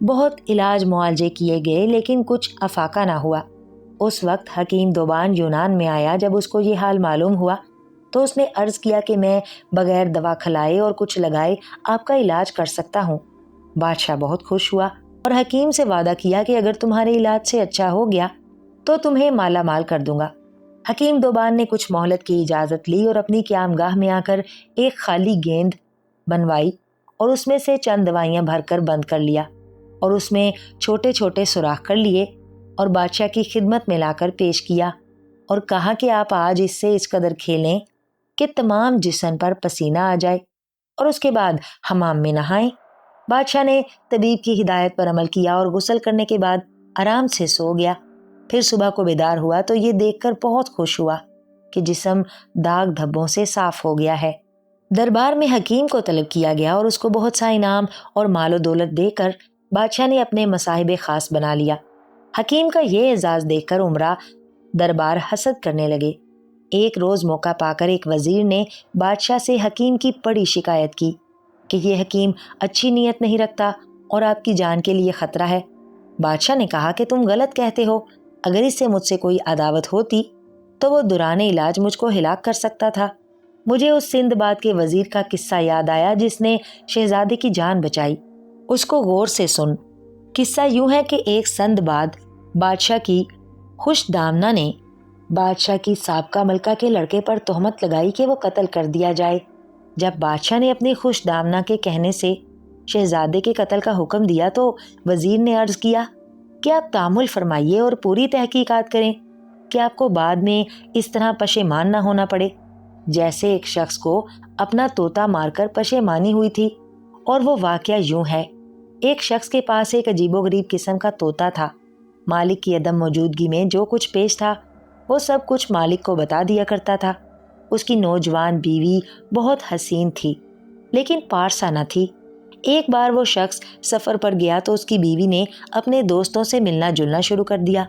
بہت علاج معالجے کیے گئے لیکن کچھ افاقہ نہ ہوا۔ اس وقت حکیم دوبان یونان میں آیا۔ جب اس کو یہ حال معلوم ہوا تو اس نے عرض کیا کہ میں بغیر دوا کھلائے اور کچھ لگائے آپ کا علاج کر سکتا ہوں۔ بادشاہ بہت خوش ہوا اور حکیم سے وعدہ کیا کہ اگر تمہارے علاج سے اچھا ہو گیا تو تمہیں مالا مال کر دوں گا۔ حکیم دوبان نے کچھ مہلت کی اجازت لی اور اپنی قیامگاہ میں آ کر ایک خالی گیند بنوائی اور اس میں سے چند دوائیاں بھر کر بند کر لیا اور اس میں چھوٹے چھوٹے سوراخ کر لیے اور بادشاہ کی خدمت میں لا کر پیش کیا اور کہا کہ آپ آج اس سے اس قدر کھیلیں کہ تمام جسم پر پسینہ آ جائے اور اس کے بعد حمام میں نہائیں۔ بادشاہ نے طبیب کی ہدایت پر عمل کیا اور غسل کرنے کے بعد آرام سے سو گیا۔ پھر صبح کو بیدار ہوا تو یہ دیکھ کر بہت خوش ہوا کہ جسم داغ دھبوں سے صاف ہو گیا ہے۔ دربار میں حکیم کو طلب کیا گیا اور اس کو بہت سا انعام اور مال و دولت دے کر بادشاہ نے اپنے مصاحب خاص بنا لیا۔ حکیم کا یہ اعزاز دیکھ کر عمرا دربار حسد کرنے لگے۔ ایک روز موقع پا کر ایک وزیر نے بادشاہ سے حکیم کی بڑی شکایت کی کہ یہ حکیم اچھی نیت نہیں رکھتا اور آپ کی جان کے لیے خطرہ ہے۔ بادشاہ نے کہا کہ تم غلط کہتے ہو، اگر اس سے مجھ سے کوئی عداوت ہوتی تو وہ دوران علاج مجھ کو ہلاک کر سکتا تھا۔ مجھے اس سندھ باد کے وزیر کا قصہ یاد آیا جس نے شہزادے کی جان بچائی۔ اس کو غور سے سن۔ قصہ یوں ہے کہ ایک سندھ باد بادشاہ کی خوش دامنا نے بادشاہ کی سابقہ ملکہ کے لڑکے پر تہمت لگائی کہ وہ قتل کر دیا جائے۔ جب بادشاہ نے اپنی خوش دامنا کے کہنے سے شہزادے کے قتل کا حکم دیا تو وزیر نے عرض کیا کہ آپ تامل فرمائیے اور پوری تحقیقات کریں کہ آپ کو بعد میں اس طرح پشیمان نہ ہونا پڑے جیسے ایک شخص کو اپنا طوطا مار کر پشیمانی ہوئی تھی۔ اور وہ واقعہ یوں ہے، ایک شخص کے پاس ایک عجیب و غریب قسم کا طوطا تھا۔ مالک کی عدم موجودگی میں جو کچھ پیش تھا وہ سب کچھ مالک کو بتا دیا کرتا تھا۔ اس کی نوجوان بیوی بہت حسین تھی لیکن پارسا نہ تھی۔ ایک بار وہ شخص سفر پر گیا تو اس کی بیوی نے اپنے دوستوں سے ملنا جلنا شروع کر دیا۔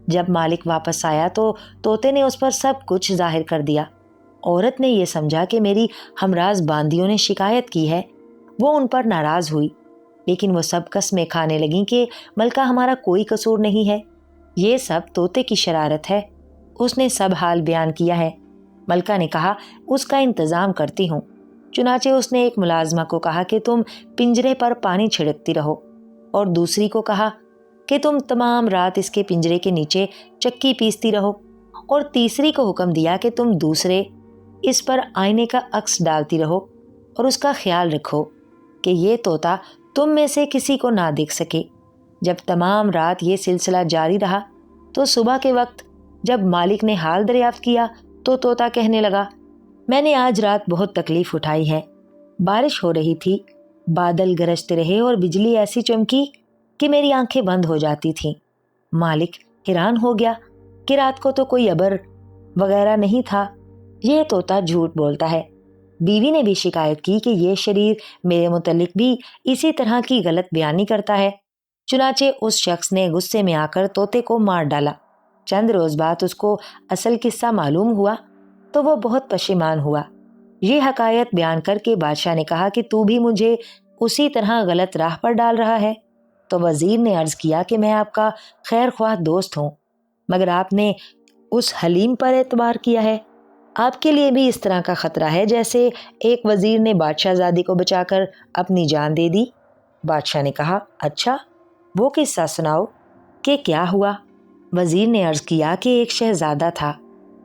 جب مالک واپس آیا تو طوطے نے اس پر سب کچھ ظاہر کر دیا۔ عورت نے یہ سمجھا کہ میری ہمراز باندیوں نے شکایت کی ہے۔ وہ ان پر ناراض ہوئی لیکن وہ سب قسمیں کھانے لگیں کہ ملکہ ہمارا کوئی قصور نہیں ہے، یہ سب طوطے کی شرارت ہے۔ اس نے سب حال بیان کیا ہے۔ ملکہ نے کہا اس کا انتظام کرتی ہوں۔ چنانچہ اس نے ایک ملازمہ کو کہا کہ تم پنجرے پر پانی چھڑکتی رہو اور دوسری کو کہا کہ تم تمام رات اس کے پنجرے کے نیچے چکی پیستی رہو اور تیسری کو حکم دیا کہ تم دوسرے اس پر آئینے کا عکس ڈالتی رہو اور اس کا خیال رکھو کہ یہ طوطا تم میں سے کسی کو نہ دیکھ سکے۔ جب تمام رات یہ سلسلہ جاری رہا تو صبح کے وقت جب مالک نے حال دریافت کیا تو طوطا کہنے لگا میں نے آج رات بہت تکلیف اٹھائی ہے۔ بارش ہو رہی تھی، بادل گرجتے رہے اور بجلی ایسی چمکی کہ میری آنکھیں بند ہو جاتی تھیں۔ مالک حیران ہو گیا کہ رات کو تو کوئی ابر وغیرہ نہیں تھا، یہ طوطا جھوٹ بولتا ہے۔ بیوی نے بھی شکایت کی کہ یہ شریر میرے متعلق بھی اسی طرح کی غلط بیانی کرتا ہے۔ چنانچہ اس شخص نے غصے میں آ کر طوطے کو مار ڈالا۔ چند روز بعد اس کو اصل قصہ معلوم ہوا تو وہ بہت پشیمان ہوا۔ یہ حقائق بیان کر کے بادشاہ نے کہا کہ تو بھی مجھے اسی طرح غلط راہ پر ڈال رہا ہے۔ تو وزیر نے عرض کیا کہ میں آپ کا خیر خواہ دوست ہوں مگر آپ نے اس حلیم پر اعتبار کیا ہے۔ آپ کے لیے بھی اس طرح کا خطرہ ہے جیسے ایک وزیر نے بادشاہ زادی کو بچا کر اپنی جان دے دی۔ بادشاہ نے کہا اچھا وہ قصہ سناؤ کہ کیا ہوا۔ وزیر نے عرض کیا کہ ایک شہزادہ تھا،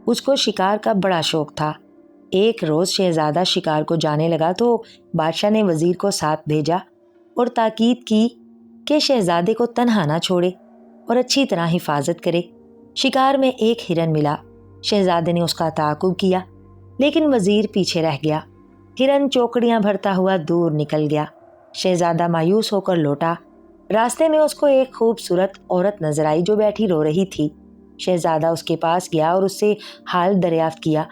اس کو شکار کا بڑا شوق تھا۔ ایک روز شہزادہ شکار کو جانے لگا تو بادشاہ نے وزیر کو ساتھ بھیجا اور تاکید کی کہ شہزادے کو تنہا نہ چھوڑے اور اچھی طرح حفاظت کرے۔ شکار میں ایک ہرن ملا، شہزادے نے اس کا تعاقب کیا لیکن وزیر پیچھے رہ گیا۔ ہرن چوکڑیاں بھرتا ہوا دور نکل گیا۔ شہزادہ مایوس ہو کر لوٹا۔ راستے میں اس کو ایک خوبصورت عورت نظر آئی جو بیٹھی رو رہی تھی۔ شہزادہ اس کے پاس گیا اور اس سے حال دریافت کیا۔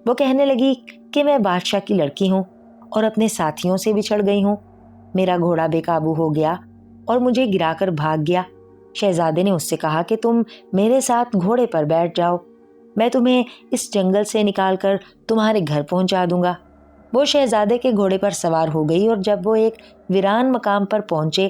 وہ کہنے لگی کہ میں بادشاہ کی لڑکی ہوں اور اپنے ساتھیوں سے بچھڑ گئی ہوں۔ میرا گھوڑا بے قابو ہو گیا اور مجھے گرا کر بھاگ گیا۔ شہزادے نے اس سے کہا کہ تم میرے ساتھ گھوڑے پر بیٹھ جاؤ، میں تمہیں اس جنگل سے نکال کر تمہارے گھر پہنچا دوں گا۔ وہ شہزادے کے گھوڑے پر سوار ہو گئی اور جب وہ ایک ویران مقام پر پہنچے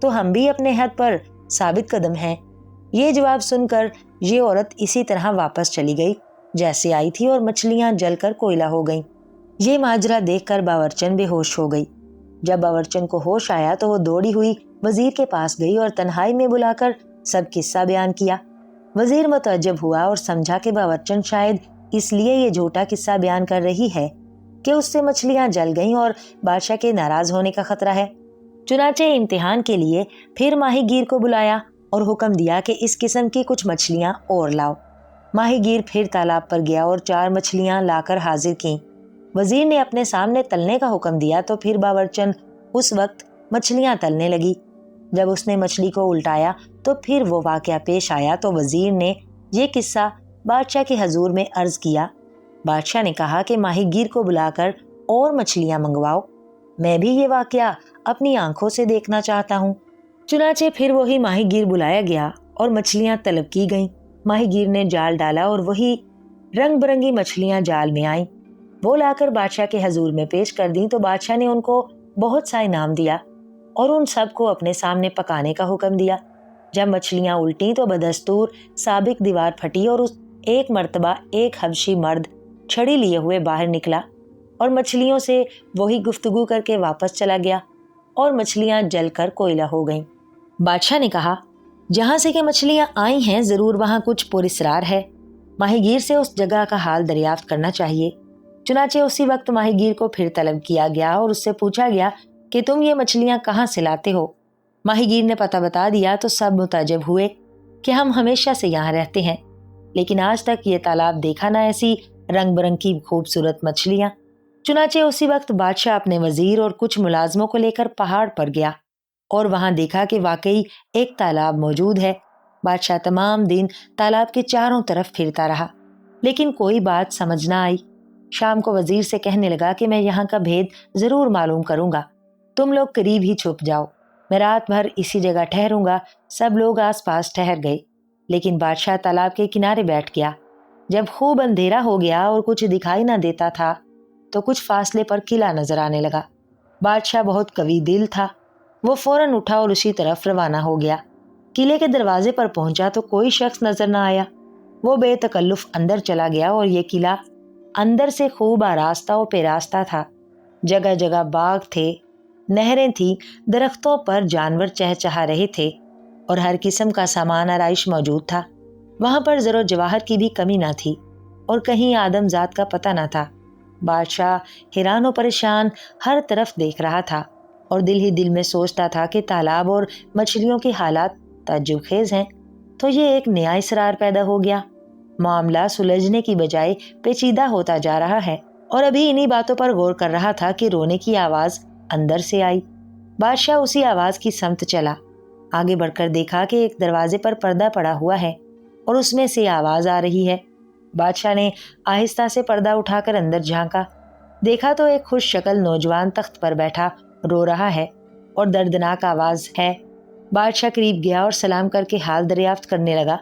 تو ہم بھی اپنے حد پر ثابت قدم ہیں۔ یہ جواب سن کر یہ عورت اسی طرح واپس چلی گئی جیسے آئی تھی اور مچھلیاں جل کر کوئلہ ہو گئیں۔ یہ ماجرا دیکھ کر باورچن بے ہوش ہو گئی۔ جب باورچن کو ہوش آیا تو وہ دوڑی ہوئی وزیر کے پاس گئی اور تنہائی میں بلا کر سب قصہ بیان کیا۔ وزیر متعجب ہوا اور سمجھا کہ باورچن شاید اس لیے یہ جھوٹا قصہ بیان کر رہی ہے کہ اس سے مچھلیاں جل گئیں اور بادشاہ کے ناراض ہونے کا خطرہ ہے۔ چنانچہ امتحان کے لیے پھر ماہی گیر کو بلایا اور حکم دیا کہ اس قسم کی کچھ مچھلیاں اور لاؤ۔ ماہی گیر پھر تالاب پر گیا اور 4 مچھلیاں لا کر حاضر کیں۔ وزیر نے اپنے سامنے تلنے کا حکم دیا تو پھر باورچن اس وقت مچھلیاں تلنے لگی۔ جب اس نے مچھلی کو الٹایا تو پھر وہ واقعہ پیش آیا تو وزیر نے یہ قصہ بادشاہ کے حضور میں عرض کیا۔ بادشاہ نے کہا کہ ماہی گیر کو بلا کر اور مچھلیاں منگواؤ، میں بھی یہ واقعہ اپنی آنکھوں سے دیکھنا چاہتا ہوں۔ چنانچہ پھر وہی ماہی گیر بلایا گیا اور مچھلیاں طلب کی گئیں۔ ماہی گیر نے جال ڈالا اور وہی رنگ برنگی مچھلیاں جال میں آئیں۔ وہ لا کر بادشاہ کے حضور میں پیش کر دیں تو بادشاہ نے ان کو بہت سا انعام دیا اور ان سب کو اپنے سامنے پکانے کا حکم دیا۔ جب مچھلیاں الٹیں تو بدستور سابق دیوار پھٹی اور ایک مرتبہ ایک حبشی مرد چھڑی لیے ہوئے باہر نکلا اور مچھلیوں سے وہی گفتگو کر کے واپس چلا گیا اور مچھلیاں جل کر کوئلہ ہو گئیں۔ بادشاہ نے کہا، جہاں سے کہ مچھلیاں آئی ہیں ضرور وہاں کچھ پراسرار ہے، ماہی گیر سے اس جگہ کا حال دریافت کرنا چاہیے۔ چنانچہ اسی وقت ماہی گیر کو پھر طلب کیا گیا اور اس سے پوچھا گیا کہ تم یہ مچھلیاں کہاں سے لاتے ہو؟ ماہی گیر نے پتہ بتا دیا تو سب متعجب ہوئے کہ ہم ہمیشہ سے یہاں رہتے ہیں لیکن آج تک یہ تالاب دیکھا نہ ایسی رنگ برنگ کی خوبصورت مچھلیاں۔ چنانچہ اسی وقت بادشاہ اپنے وزیر اور کچھ ملازموں کو لے کر پہاڑ پر گیا اور وہاں دیکھا کہ واقعی ایک تالاب موجود ہے۔ بادشاہ تمام دن تالاب کے چاروں طرف پھرتا رہا لیکن کوئی بات سمجھ نہ آئی۔ شام کو وزیر سے کہنے لگا کہ میں یہاں کا بھید ضرور معلوم کروں گا، تم لوگ قریب ہی چھپ جاؤ، میں رات بھر اسی جگہ ٹھہروں گا۔ سب لوگ آس پاس ٹھہر گئے لیکن بادشاہ تالاب کے کنارے بیٹھ گیا۔ جب خوب اندھیرا ہو گیا اور کچھ دکھائی نہ دیتا تھا تو کچھ فاصلے پر قلعہ نظر آنے لگا۔ بادشاہ بہت قوی دل تھا، وہ فوراً اٹھا اور اسی طرف روانہ ہو گیا۔ قلعے کے دروازے پر پہنچا تو کوئی شخص نظر نہ آیا۔ وہ بے تکلف اندر چلا گیا اور یہ قلعہ اندر سے خوب آراستہ و پیراستہ تھا۔ جگہ جگہ باغ تھے، نہریں تھیں، درختوں پر جانور چہچہا رہے تھے اور ہر قسم کا سامان آرائش موجود تھا۔ وہاں پر زر و جواہر کی بھی کمی نہ تھی اور کہیں آدم ذات کا پتہ نہ تھا۔ بادشاہ حیران و پریشان ہر طرف دیکھ رہا تھا اور دل ہی دل میں سوچتا تھا کہ تالاب اور مچھلیوں کے حالات تعجب خیز ہیں تو یہ ایک نیا اسرار پیدا ہو گیا۔ معاملہ سلجھنے کی بجائے پیچیدہ ہوتا جا رہا ہے اور ابھی انہی باتوں پر غور کر رہا تھا کہ رونے کی آواز اندر سے آئی۔ بادشاہ اسی آواز کی سمت چلا۔ آگے بڑھ کر دیکھا کہ ایک دروازے پر پردہ پڑا ہوا ہے اور اس میں سے آواز آ رہی ہے۔ بادشاہ نے آہستہ سے پردہ اٹھا کر اندر جھانکا، دیکھا تو ایک خوش شکل نوجوان تخت پر بیٹھا رو رہا ہے اور دردناک آواز ہے۔ بادشاہ قریب گیا اور سلام کر کے حال دریافت کرنے لگا۔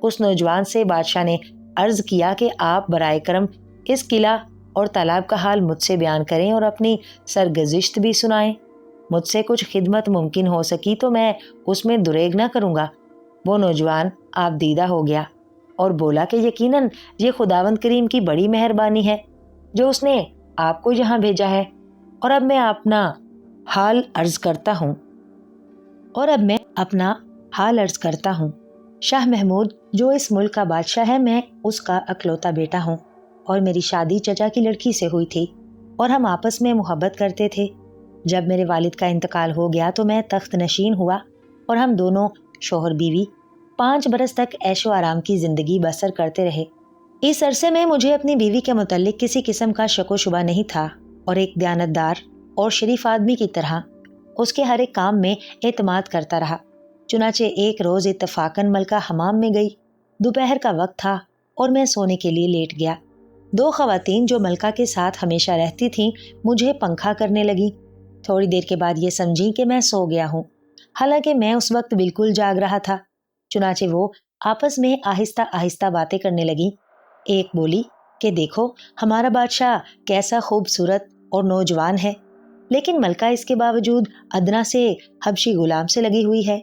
اس نوجوان سے بادشاہ نے عرض کیا کہ آپ برائے کرم اس قلعہ اور تالاب کا حال مجھ سے بیان کریں اور اپنی سرگزشت بھی سنائیں۔ مجھ سے کچھ خدمت ممکن ہو سکی تو میں اس میں دریغ نہ کروں گا۔ وہ نوجوان آپ دیدہ ہو گیا اور بولا کہ یقیناً یہ خداوند کریم کی بڑی مہربانی ہے جو اس نے آپ کو یہاں بھیجا ہے اور اب میں اپنا حال عرض کرتا ہوں۔ شاہ محمود جو اس ملک کا بادشاہ ہے، میں اس کا اکلوتا بیٹا ہوں اور میری شادی چچا کی لڑکی سے ہوئی تھی اور ہم آپس میں محبت کرتے تھے۔ جب میرے والد کا انتقال ہو گیا تو میں تخت نشین ہوا اور ہم دونوں شوہر بیوی 5 برس تک عیش و آرام کی زندگی بسر کرتے رہے۔ اس عرصے میں مجھے اپنی بیوی کے متعلق کسی قسم کا شک و شبہ نہیں تھا اور ایک دیانتدار اور شریف آدمی کی طرح اس کے ہر ایک کام میں اعتماد کرتا رہا۔ چنانچہ ایک روز اتفاقاً ملکہ حمام میں گئی۔ دوپہر کا وقت تھا اور میں سونے کے لیے لیٹ گیا۔ 2 خواتین جو ملکہ کے ساتھ ہمیشہ رہتی تھیں مجھے پنکھا کرنے لگیں۔ تھوڑی دیر کے بعد یہ سمجھی کہ میں سو گیا ہوں، حالانکہ میں اس وقت بالکل جاگ رہا تھا۔ چنانچہ وہ آپس میں آہستہ آہستہ باتیں کرنے لگیں۔ ایک بولی کہ دیکھو ہمارا بادشاہ کیسا خوبصورت اور نوجوان ہے، لیکن ملکہ اس کے باوجود ادنا سے حبشی غلام سے لگی ہوئی ہے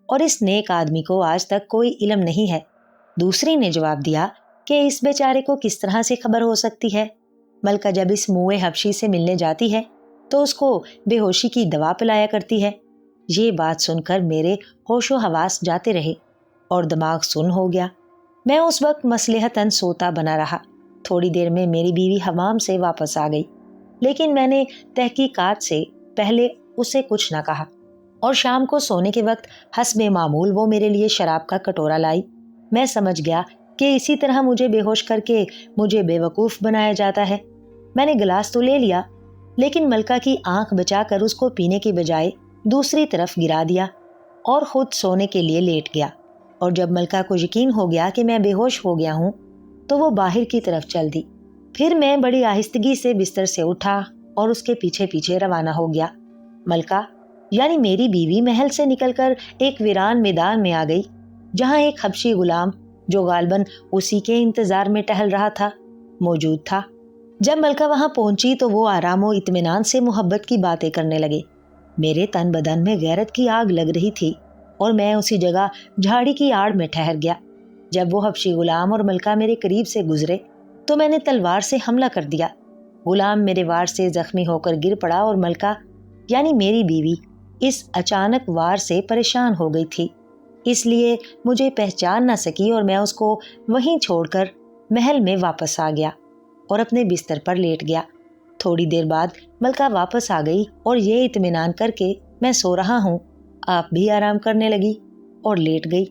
اور اس نیک آدمی کو آج تک کوئی علم نہیں ہے۔ دوسری نے جواب دیا کہ اس بیچارے کو کس طرح سے خبر ہو سکتی ہے؟ ملکہ جب اس موئے حبشی سے ملنے جاتی ہے تو اس کو بے ہوشی کی دوا پلایا کرتی ہے۔ یہ بات سن کر میرے ہوش و حواس جاتے رہے اور دماغ سن ہو گیا۔ میں اس وقت مصلحتاً سوتا بنا رہا۔ تھوڑی دیر میں میری بیوی حمام سے واپس آ گئی، لیکن میں نے تحقیقات سے پہلے اسے کچھ نہ کہا، اور شام کو سونے کے وقت حسب معمول وہ میرے لیے شراب کا کٹورا لائی۔ میں سمجھ گیا کہ اسی طرح مجھے بے ہوش کر کے مجھے بے وقوف بنایا جاتا ہے۔ میں نے گلاس تو لے لیا، لیکن ملکہ کی آنکھ بچا کر اس کو پینے کی بجائے دوسری طرف گرا دیا اور خود سونے کے لیے لیٹ گیا۔ اور جب ملکہ کو یقین ہو گیا کہ میں بے ہوش ہو گیا ہوں تو وہ باہر کی طرف چل دی۔ پھر میں بڑی آہستگی سے بستر سے اٹھا اور اس کے پیچھے پیچھے روانہ ہو گیا۔ ملکہ یعنی میری بیوی محل سے نکل کر ایک ویران میدان میں آ گئی، جہاں ایک حبشی غلام جو غالباً اسی کے انتظار میں ٹہل رہا تھا موجود تھا۔ جب ملکہ وہاں پہنچی تو وہ آرام و اطمینان سے محبت کی باتیں کرنے لگے۔ میرے تن بدن میں غیرت کی آگ لگ رہی تھی اور میں اسی جگہ جھاڑی کی آڑ میں ٹھہر گیا۔ جب وہ حبشی غلام اور ملکہ میرے قریب سے گزرے تو میں نے تلوار سے حملہ کر دیا۔ غلام میرے وار سے زخمی ہو کر گر پڑا اور ملکہ یعنی میری بیوی اس اچانک وار سے پریشان ہو گئی تھی، اس لیے مجھے پہچان نہ سکی اور میں اس کو وہیں چھوڑ کر محل میں واپس آ گیا اور اپنے بستر پر لیٹ گیا۔ تھوڑی دیر بعد ملکہ واپس آ گئی اور یہ اطمینان کر کے میں سو رہا ہوں آپ بھی آرام کرنے لگی اور لیٹ گئی،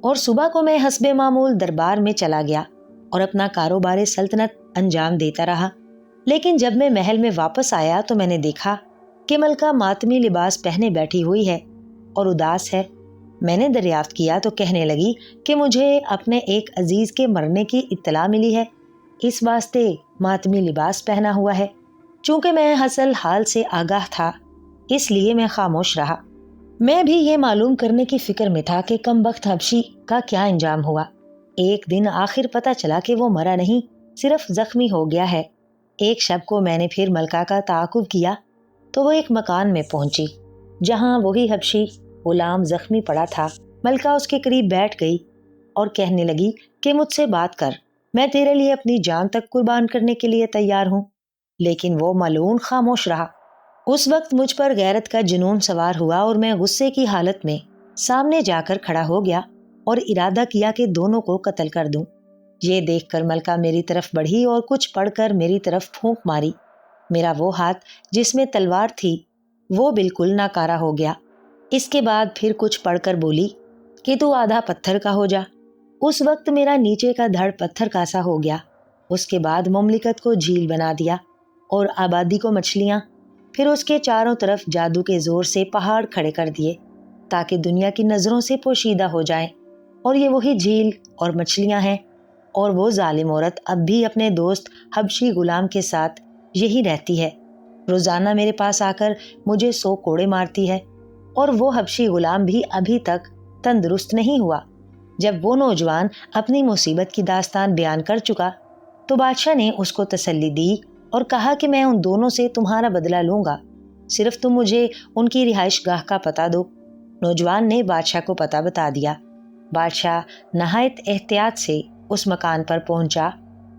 اور صبح کو میں حسب معمول دربار میں چلا گیا اور اپنا کاروبار سلطنت انجام دیتا رہا۔ لیکن جب میں محل میں واپس آیا تو میں نے دیکھا کہ ملکہ ماتمی لباس پہنے بیٹھی ہوئی ہے اور اداس ہے۔ میں نے دریافت کیا تو کہنے لگی کہ مجھے اپنے ایک عزیز کے مرنے کی اطلاع ملی ہے، اس واسطے ماتمی لباس پہنا ہوا ہے۔ چونکہ میں حاصل حال سے آگاہ تھا اس لیے میں خاموش رہا۔ میں بھی یہ معلوم کرنے کی فکر میں تھا کہ کم بخت حبشی کا کیا انجام ہوا۔ ایک دن آخر پتہ چلا کہ وہ مرا نہیں، صرف زخمی ہو گیا ہے۔ ایک شب کو میں نے پھر ملکہ کا تعاقب کیا تو وہ ایک مکان میں پہنچی جہاں وہی حبشی غلام زخمی پڑا تھا۔ ملکہ اس کے قریب بیٹھ گئی اور کہنے لگی کہ مجھ سے بات کر، میں تیرے لیے اپنی جان تک قربان کرنے کے لیے تیار ہوں۔ لیکن وہ ملعون خاموش رہا۔ اس وقت مجھ پر غیرت کا جنون سوار ہوا اور میں غصے کی حالت میں سامنے جا کر کھڑا ہو گیا اور ارادہ کیا کہ دونوں کو قتل کر دوں۔ یہ دیکھ کر ملکہ میری طرف بڑھی اور کچھ پڑھ کر میری طرف پھونک ماری۔ میرا وہ ہاتھ جس میں تلوار تھی وہ بالکل ناکارہ ہو گیا۔ اس کے بعد پھر کچھ پڑھ کر بولی کہ تو آدھا پتھر کا ہو جا۔ اس وقت میرا نیچے کا دھڑ پتھر کا سا ہو گیا۔ اس کے بعد مملکت کو جھیل بنا دیا اور آبادی کو مچھلیاں، پھر اس کے چاروں طرف جادو کے زور سے پہاڑ کھڑے کر دیے تاکہ دنیا کی نظروں سے پوشیدہ ہو جائیں، اور یہ وہی جھیل اور مچھلیاں ہیں، اور وہ ظالم عورت اب بھی اپنے دوست حبشی غلام کے ساتھ یہی رہتی ہے۔ روزانہ میرے پاس آ کر مجھے 100 کوڑے مارتی ہے، اور وہ حبشی غلام بھی ابھی تک تندرست نہیں ہوا۔ جب وہ نوجوان اپنی مصیبت کی داستان بیان کر چکا تو بادشاہ نے اس کو تسلی دی اور کہا کہ میں ان دونوں سے تمہارا بدلہ لوں گا، صرف تم مجھے ان کی رہائش گاہ کا پتہ دو۔ نوجوان نے بادشاہ کو پتہ بتا دیا۔ بادشاہ نہایت احتیاط سے اس مکان پر پہنچا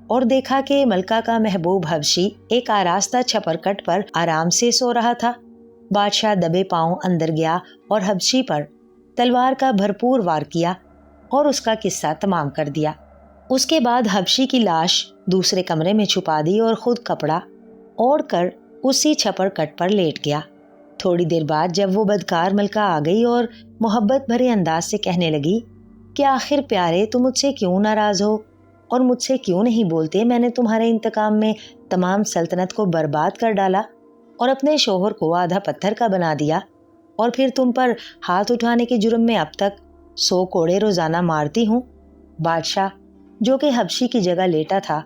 اور دیکھا کہ ملکہ کا محبوب حبشی ایک آراستہ چھپر کٹ پر آرام سے سو رہا تھا۔ بادشاہ دبے پاؤں اندر گیا اور حبشی پر تلوار کا بھرپور وار کیا اور اس کا قصہ تمام کر دیا۔ اس کے بعد حبشی کی لاش دوسرے کمرے میں چھپا دی اور خود کپڑا اوڑھ کر اسی چھپر کٹ پر لیٹ گیا۔ تھوڑی دیر بعد جب وہ بدکار ملکہ آ گئی اور محبت بھرے انداز سے کہنے لگی کہ آخر پیارے تم مجھ سے کیوں ناراض ہو اور مجھ سے کیوں نہیں بولتے؟ میں نے تمہارے انتقام میں تمام سلطنت کو برباد کر ڈالا اور اپنے شوہر کو آدھا پتھر کا بنا دیا، اور پھر تم پر ہاتھ اٹھانے کے جرم میں اب تک 100 کوڑے روزانہ مارتی ہوں۔ بادشاہ جو کہ حبشی کی جگہ لیٹا تھا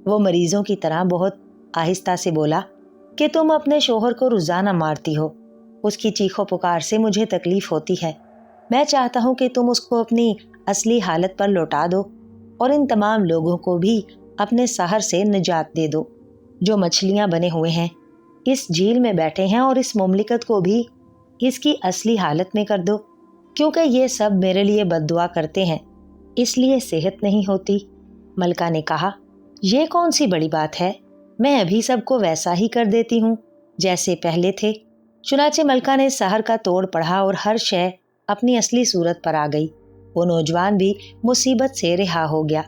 وہ مریضوں کی طرح بہت آہستہ سے بولا کہ تم اپنے شوہر کو روزانہ مارتی ہو، اس کی چیخ و پکار سے مجھے تکلیف ہوتی ہے۔ میں چاہتا ہوں کہ تم اس کو اپنی اصلی حالت پر لوٹا دو اور ان تمام لوگوں کو بھی اپنے سحر سے نجات دے دو جو مچھلیاں بنے ہوئے ہیں۔ اس جھیل میں بیٹھے ہیں اور اس مملکت کو بھی اس کی اصلی حالت میں کر دو، کیونکہ یہ سب میرے لیے بد دعا کرتے ہیں، اس لیے صحت نہیں ہوتی۔ ملکہ نے کہا، یہ کون سی بڑی بات ہے، میں ابھی سب کو ویسا ہی کر دیتی ہوں جیسے پہلے تھے۔ چنانچہ ملکہ نے سحر کا توڑ پڑھا اور ہر شے اپنی اصلی صورت پر آ گئی۔ وہ نوجوان بھی مصیبت سے رہا ہو گیا۔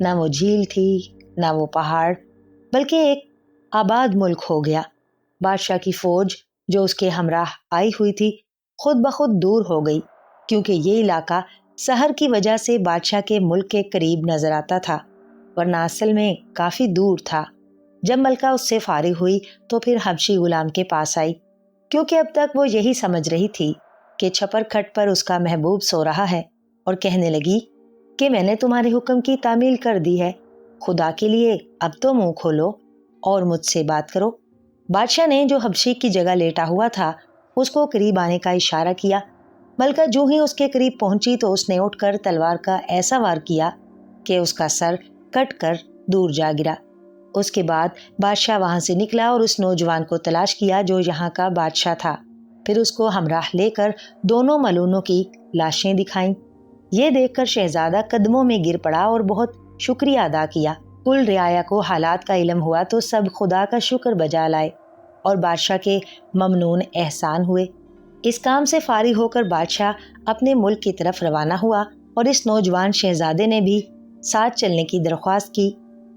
نہ وہ جھیل تھی، نہ وہ پہاڑ، بلکہ ایک آباد ملک ہو گیا۔ بادشاہ کی فوج جو اس کے ہمراہ آئی ہوئی تھی خود بخود دور ہو گئی، کیونکہ یہ علاقہ سحر کی وجہ سے بادشاہ کے ملک کے قریب نظر آتا تھا، ورنہ اصل میں کافی دور تھا۔ جب ملکہ اس سے فارغ ہوئی تو پھر حبشی غلام کے پاس آئی، کیونکہ اب تک وہ یہی سمجھ رہی تھی کہ چھپر کھٹ پر اس کا محبوب سو رہا ہے، اور کہنے لگی کہ میں نے تمہارے حکم کی تعمیل کر دی ہے، خدا کے لیے اب تو منہ کھولو اور مجھ سے بات کرو۔ بادشاہ نے جو حبشی کی جگہ لیٹا ہوا تھا اس کو قریب آنے کا اشارہ کیا۔ ملکہ جو ہی اس کے قریب پہنچی تو اس نے اٹھ کر تلوار کا ایسا وار کیا کہ اس کا سر کٹ کر دور جا گرا۔ اس کے بعد بادشاہ وہاں سے نکلا اور اس نوجوان کو تلاش کیا جو یہاں کا بادشاہ تھا، پھر اس کو ہمراہ لے کر دونوں ملونوں کی لاشیں دکھائیں۔ یہ دیکھ کر شہزادہ قدموں میں گر پڑا اور بہت شکریہ ادا کیا۔ کل رعایا کو حالات کا علم ہوا تو سب خدا کا شکر بجا لائے اور بادشاہ کے ممنون احسان ہوئے۔ اس کام سے فارغ ہو کر بادشاہ اپنے ملک کی طرف روانہ ہوا اور اس نوجوان شہزادے نے بھی ساتھ چلنے کی درخواست کی،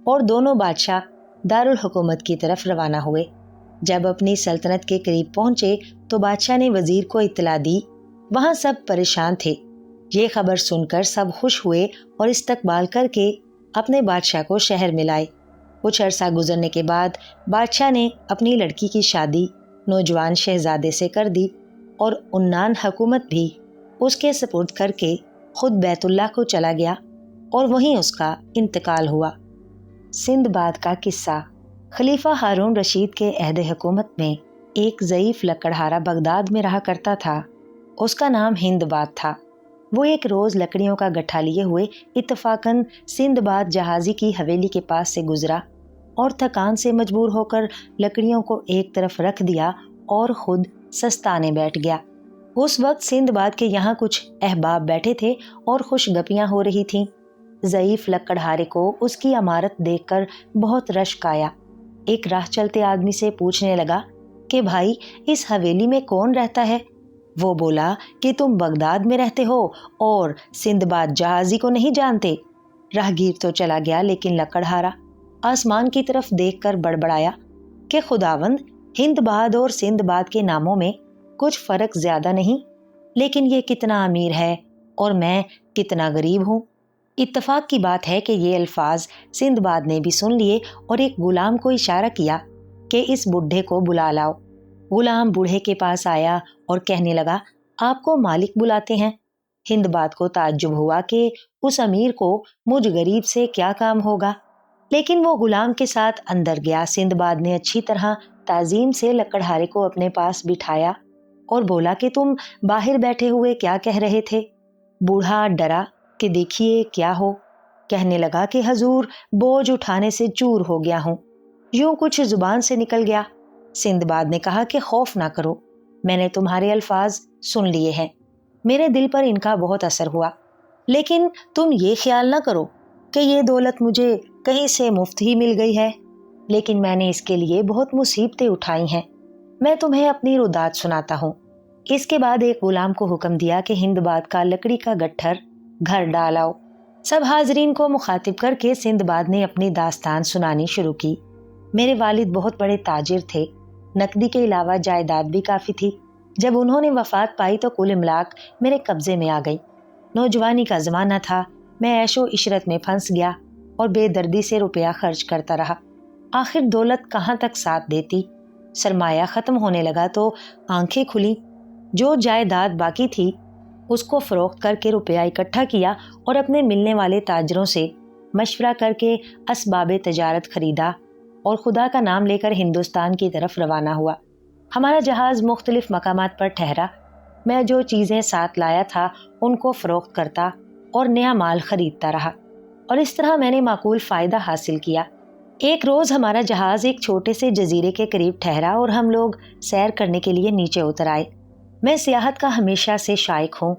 اور دونوں بادشاہ دارالحکومت کی طرف روانہ ہوئے۔ جب اپنی سلطنت کے قریب پہنچے تو بادشاہ نے وزیر کو اطلاع دی۔ وہاں سب پریشان تھے۔ یہ خبر سن کر سب خوش ہوئے اور استقبال کر کے اپنے بادشاہ کو شہر میں لائے۔ کچھ عرصہ گزرنے کے بعد بادشاہ نے اپنی لڑکی کی شادی نوجوان شہزادے سے کر دی اور عنان حکومت بھی اس کے سپرد کر کے خود بیت اللہ کو چلا گیا اور وہیں اس کا انتقال ہوا۔ سندباد کا قصہ۔ خلیفہ ہارون رشید کے عہد حکومت میں ایک ضعیف لکڑہارا بغداد میں رہا کرتا تھا۔ اس کا نام ہندباد تھا۔ وہ ایک روز لکڑیوں کا گٹھا لیے ہوئے اتفاقاً سندباد جہازی کی حویلی کے پاس سے گزرا اور تھکان سے مجبور ہو کر لکڑیوں کو ایک طرف رکھ دیا اور خود سستانے بیٹھ گیا۔ اس وقت سندباد کے یہاں کچھ احباب بیٹھے تھے اور خوش گپیاں ہو رہی تھیں۔ ضعیف لکڑہارے کو اس کی عمارت دیکھ کر بہت رشک آیا۔ ایک راہ چلتے آدمی سے پوچھنے لگا کہ بھائی اس حویلی میں کون رہتا ہے؟ وہ بولا کہ تم بغداد میں رہتے ہو اور سندباد جہازی کو نہیں جانتے؟ راہگیر تو چلا گیا لیکن لکڑہارا آسمان کی طرف دیکھ کر بڑبڑایا کہ خداوند، ہندباد اور سندباد کے ناموں میں کچھ فرق زیادہ نہیں، لیکن یہ کتنا امیر ہے اور میں کتنا غریب ہوں۔ اتفاق کی بات ہے کہ یہ الفاظ سندباد نے بھی سن لیے اور ایک غلام کو اشارہ کیا کہ اس بڈھے کو بلا لاؤ۔ غلام بوڑھے کے پاس آیا اور کہنے لگا، آپ کو مالک بلاتے ہیں۔ ہندباد کو تعجب ہوا کہ اس امیر کو مجھ غریب سے کیا کام ہوگا، لیکن وہ غلام کے ساتھ اندر گیا۔ سندباد نے اچھی طرح تعظیم سے لکڑہارے کو اپنے پاس بٹھایا اور بولا کہ تم باہر بیٹھے ہوئے کیا کہہ رہے تھے؟ بوڑھا ڈرا کہ دیکھیے کیا ہو، کہنے لگا کہ حضور بوجھ اٹھانے سے چور ہو گیا ہوں، یوں کچھ زبان سے نکل گیا۔ سندباد نے کہا کہ خوف نہ کرو، میں نے تمہارے الفاظ سن لیے ہیں، میرے دل پر ان کا بہت اثر ہوا، لیکن تم یہ خیال نہ کرو کہ یہ دولت مجھے کہیں سے مفت ہی مل گئی ہے، لیکن میں نے اس کے لیے بہت مصیبتیں اٹھائی ہیں۔ میں تمہیں اپنی رودات سناتا ہوں۔ اس کے بعد ایک غلام کو حکم دیا کہ ہندباد کا لکڑی کا گٹھر گھر ڈالاؤ۔ سب حاضرین کو مخاطب کر کے سندباد نے اپنی داستان سنانی شروع کی۔ میرے والد بہت بڑے تاجر تھے، نقدی کے علاوہ جائیداد بھی کافی تھی۔ جب انہوں نے وفات پائی تو کل املاک میرے قبضے میں آ گئی۔ نوجوانی کا زمانہ تھا، میں عیش و عشرت میں پھنس گیا اور بے دردی سے روپیہ خرچ کرتا رہا۔ آخر دولت کہاں تک ساتھ دیتی، سرمایہ ختم ہونے لگا تو آنکھیں کھلی۔ جو جائیداد باقی تھی اس کو فروخت کر کے روپیہ اکٹھا کیا اور اپنے ملنے والے تاجروں سے مشورہ کر کے اسباب تجارت خریدا اور خدا کا نام لے کر ہندوستان کی طرف روانہ ہوا۔ ہمارا جہاز مختلف مقامات پر ٹھہرا۔ میں جو چیزیں ساتھ لایا تھا ان کو فروخت کرتا اور نیا مال خریدتا رہا، اور اس طرح میں نے معقول فائدہ حاصل کیا۔ ایک روز ہمارا جہاز ایک چھوٹے سے جزیرے کے قریب ٹھہرا اور ہم لوگ سیر کرنے کے لیے نیچے اتر آئے۔ میں سیاحت کا ہمیشہ سے شائق ہوں،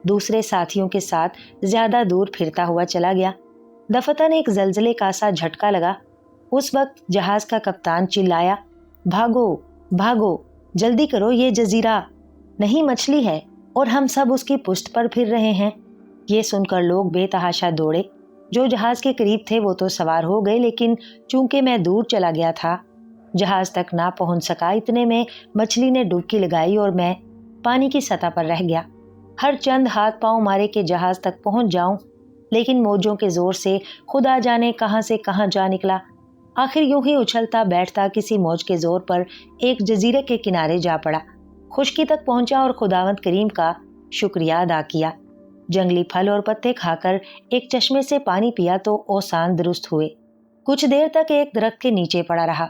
دوسرے ساتھیوں کے ساتھ زیادہ دور پھرتا ہوا چلا گیا۔ دفتن ایک زلزلے کا سا جھٹکا لگا۔ اس وقت جہاز کا کپتان چلایا، بھاگو بھاگو، جلدی کرو، یہ جزیرہ نہیں مچھلی ہے اور ہم سب اس کی پشت پر پھر رہے ہیں۔ یہ سن کر لوگ بے تحاشا دوڑے۔ جو جہاز کے قریب تھے وہ تو سوار ہو گئے، لیکن چونکہ میں دور چلا گیا تھا جہاز تک نہ پہنچ سکا۔ اتنے میں مچھلی نے ڈبکی لگائی اور میں پانی کی سطح پر رہ گیا۔ ہر چند ہاتھ پاؤں مارے کہ جہاز تک پہنچ جاؤں، لیکن موجوں کے زور سے خدا جانے کہاں سے کہاں جا نکلا۔ آخر یوں ہی اچھلتا بیٹھتا کسی موج کے زور پر ایک جزیرے کے کنارے جا پڑا۔ خشکی تک پہنچا اور خداوند کریم کا شکریہ ادا کیا۔ جنگلی پھل اور پتے کھا کر ایک چشمے سے پانی پیا تو اوسان درست ہوئے۔ کچھ دیر تک ایک درخت کے نیچے پڑا رہا،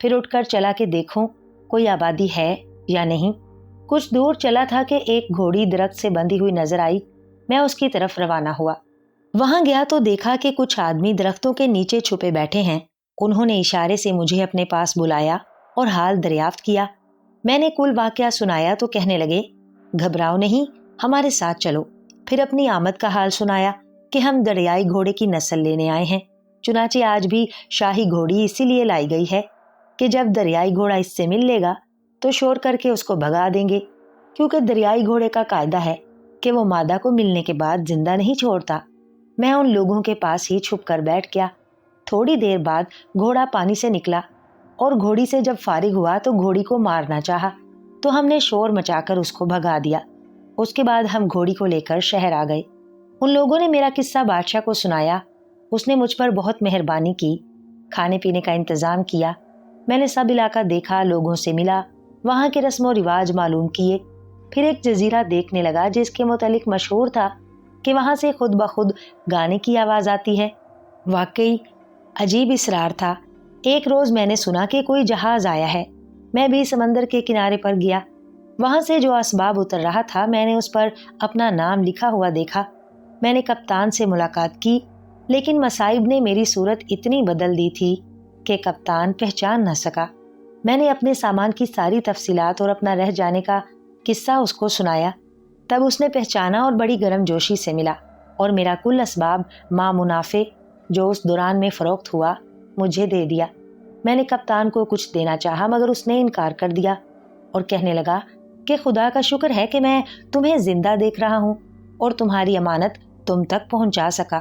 پھر اٹھ کر چلا کہ دیکھوں کوئی آبادی ہے یا نہیں۔ کچھ دور چلا تھا کہ ایک گھوڑی درخت سے بندھی ہوئی نظر آئی۔ میں اس کی طرف روانہ ہوا۔ وہاں گیا تو دیکھا کہ کچھ آدمی درختوں کے نیچے چھپے بیٹھے ہیں۔ انہوں نے اشارے سے مجھے اپنے پاس بلایا اور حال دریافت کیا۔ میں نے کل واقعہ سنایا تو کہنے لگے، گھبراؤ نہیں، ہمارے ساتھ چلو۔ پھر اپنی آمد کا حال سنایا کہ ہم دریائی گھوڑے کی نسل لینے آئے ہیں۔ چنانچہ آج بھی شاہی گھوڑی اسی لیے لائی گئی ہے کہ جب دریائی گھوڑا اس سے مل لے گا تو شور کر کے اس کو بھگا دیں گے، کیونکہ دریائی گھوڑے کا قاعدہ ہے کہ وہ مادہ کو ملنے کے بعد زندہ نہیں چھوڑتا۔ میں ان لوگوں کے پاس ہی چھپ کر بیٹھ گیا۔ تھوڑی دیر بعد گھوڑا پانی سے نکلا اور گھوڑی سے جب فارغ ہوا تو گھوڑی کو مارنا چاہا، تو ہم نے شور مچا کر اس کو بھگا دیا۔ اس کے بعد ہم گھوڑی کو لے کر شہر آ گئے۔ ان لوگوں نے میرا قصہ بادشاہ کو سنایا۔ اس نے مجھ پر بہت مہربانی کی، کھانے پینے کا انتظام کیا۔ میں نے سب علاقہ دیکھا، لوگوں سے ملا، وہاں کے رسم و رواج معلوم کیے۔ پھر ایک جزیرہ دیکھنے لگا جس کے متعلق مشہور تھا کہ وہاں سے خود بخود گانے کی آواز آتی ہے۔ واقعی عجیب اسرار تھا۔ ایک روز میں نے سنا کہ کوئی جہاز آیا ہے۔ میں بھی سمندر کے کنارے پر گیا۔ وہاں سے جو اسباب اتر رہا تھا میں نے اس پر اپنا نام لکھا ہوا دیکھا۔ میں نے کپتان سے ملاقات کی، لیکن مصائب نے میری صورت اتنی بدل دی تھی کہ کپتان پہچان نہ سکا۔ میں نے اپنے سامان کی ساری تفصیلات اور اپنا رہ جانے کا قصہ اس کو سنایا۔ تب اس نے پہچانا اور بڑی گرم جوشی سے ملا اور میرا کل اسباب ما منافع جو اس دوران میں فروخت ہوا مجھے دے دیا۔ میں نے کپتان کو کچھ دینا چاہا مگر اس نے انکار کر دیا اور کہنے لگا کہ خدا کا شکر ہے کہ میں تمہیں زندہ دیکھ رہا ہوں اور تمہاری امانت تم تک پہنچا سکا۔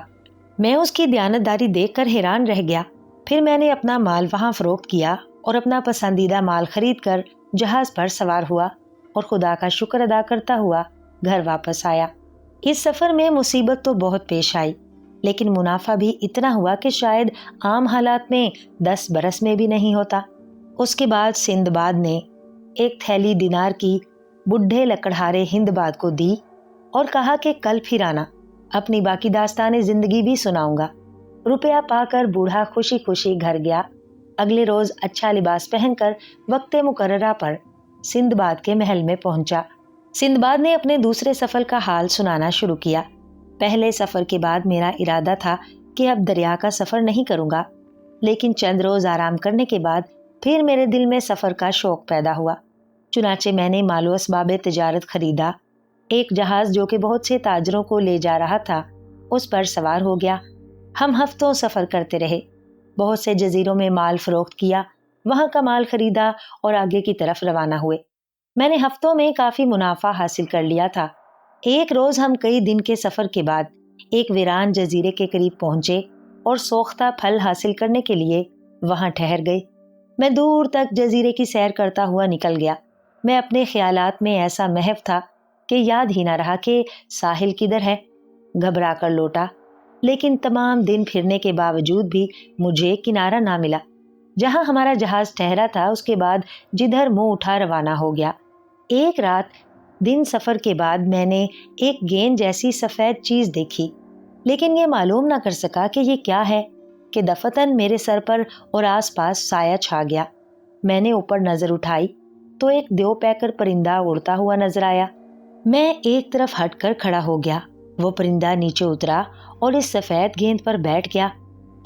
میں اس کی دیانتداری دیکھ کر حیران رہ گیا۔ پھر میں نے اپنا مال وہاں فروخت کیا اور اپنا پسندیدہ مال خرید کر جہاز پر سوار ہوا اور خدا کا شکر ادا کرتا ہوا گھر واپس آیا۔ اس سفر میں مصیبت تو بہت پیش آئی، لیکن منافع بھی اتنا ہوا کہ شاید عام حالات میں 10 برس میں بھی نہیں ہوتا۔ اس کے بعد سندباد نے ایک تھیلی دینار کی بڈھے لکڑہارے ہندباد کو دی اور کہا کہ کل پھر آنا، اپنی باقی داستان زندگی بھی سناؤں گا۔ روپیہ پا کر بوڑھا خوشی خوشی گھر گیا۔ اگلے روز اچھا لباس پہن کر وقت مقررہ پر سندباد کے محل میں پہنچا۔ سندباد نے اپنے دوسرے سفر کا حال سنانا شروع کیا۔ پہلے سفر کے بعد میرا ارادہ تھا کہ اب دریا کا سفر نہیں کروں گا، لیکن چند روز آرام کرنے کے بعد پھر میرے دل میں سفر کا شوق پیدا ہوا۔ چنانچہ میں نے مال و اسباب تجارت خریدا۔ ایک جہاز جو کہ بہت سے تاجروں کو لے جا رہا تھا اس پر سوار ہو گیا۔ ہم ہفتوں سفر کرتے رہے، بہت سے جزیروں میں مال فروخت کیا، وہاں کا مال خریدا اور آگے کی طرف روانہ ہوئے۔ میں نے ہفتوں میں کافی منافع حاصل کر لیا تھا۔ ایک روز ہم کئی دن کے سفر کے بعد ایک ویران جزیرے کے قریب پہنچے اور سوختہ پھل حاصل کرنے کے لیے وہاں ٹھہر گئے۔ میں دور تک جزیرے کی سیر کرتا ہوا نکل گیا۔ میں اپنے خیالات میں ایسا محو تھا کہ یاد ہی نہ رہا کہ ساحل کدھر ہے۔ گھبرا کر لوٹا، لیکن تمام دن پھرنے کے باوجود بھی مجھے کنارہ نہ ملا۔ جہاں ہمارا جہاز ٹھہرا تھا اس کے بعد جدھر منہ اٹھا روانہ ہو گیا۔ ایک رات دن سفر کے بعد میں نے ایک گیند جیسی سفید چیز دیکھی، لیکن یہ معلوم نہ کر سکا کہ یہ کیا ہے کہ دفتن میرے سر پر اور آس پاس سایہ چھا گیا۔ میں نے اوپر نظر اٹھائی تو ایک دیو پیکر پرندہ اڑتا ہوا نظر آیا۔ میں ایک طرف ہٹ کر کھڑا ہو گیا۔ وہ پرندہ نیچے اترا اور اس سفید گیند پر بیٹھ گیا۔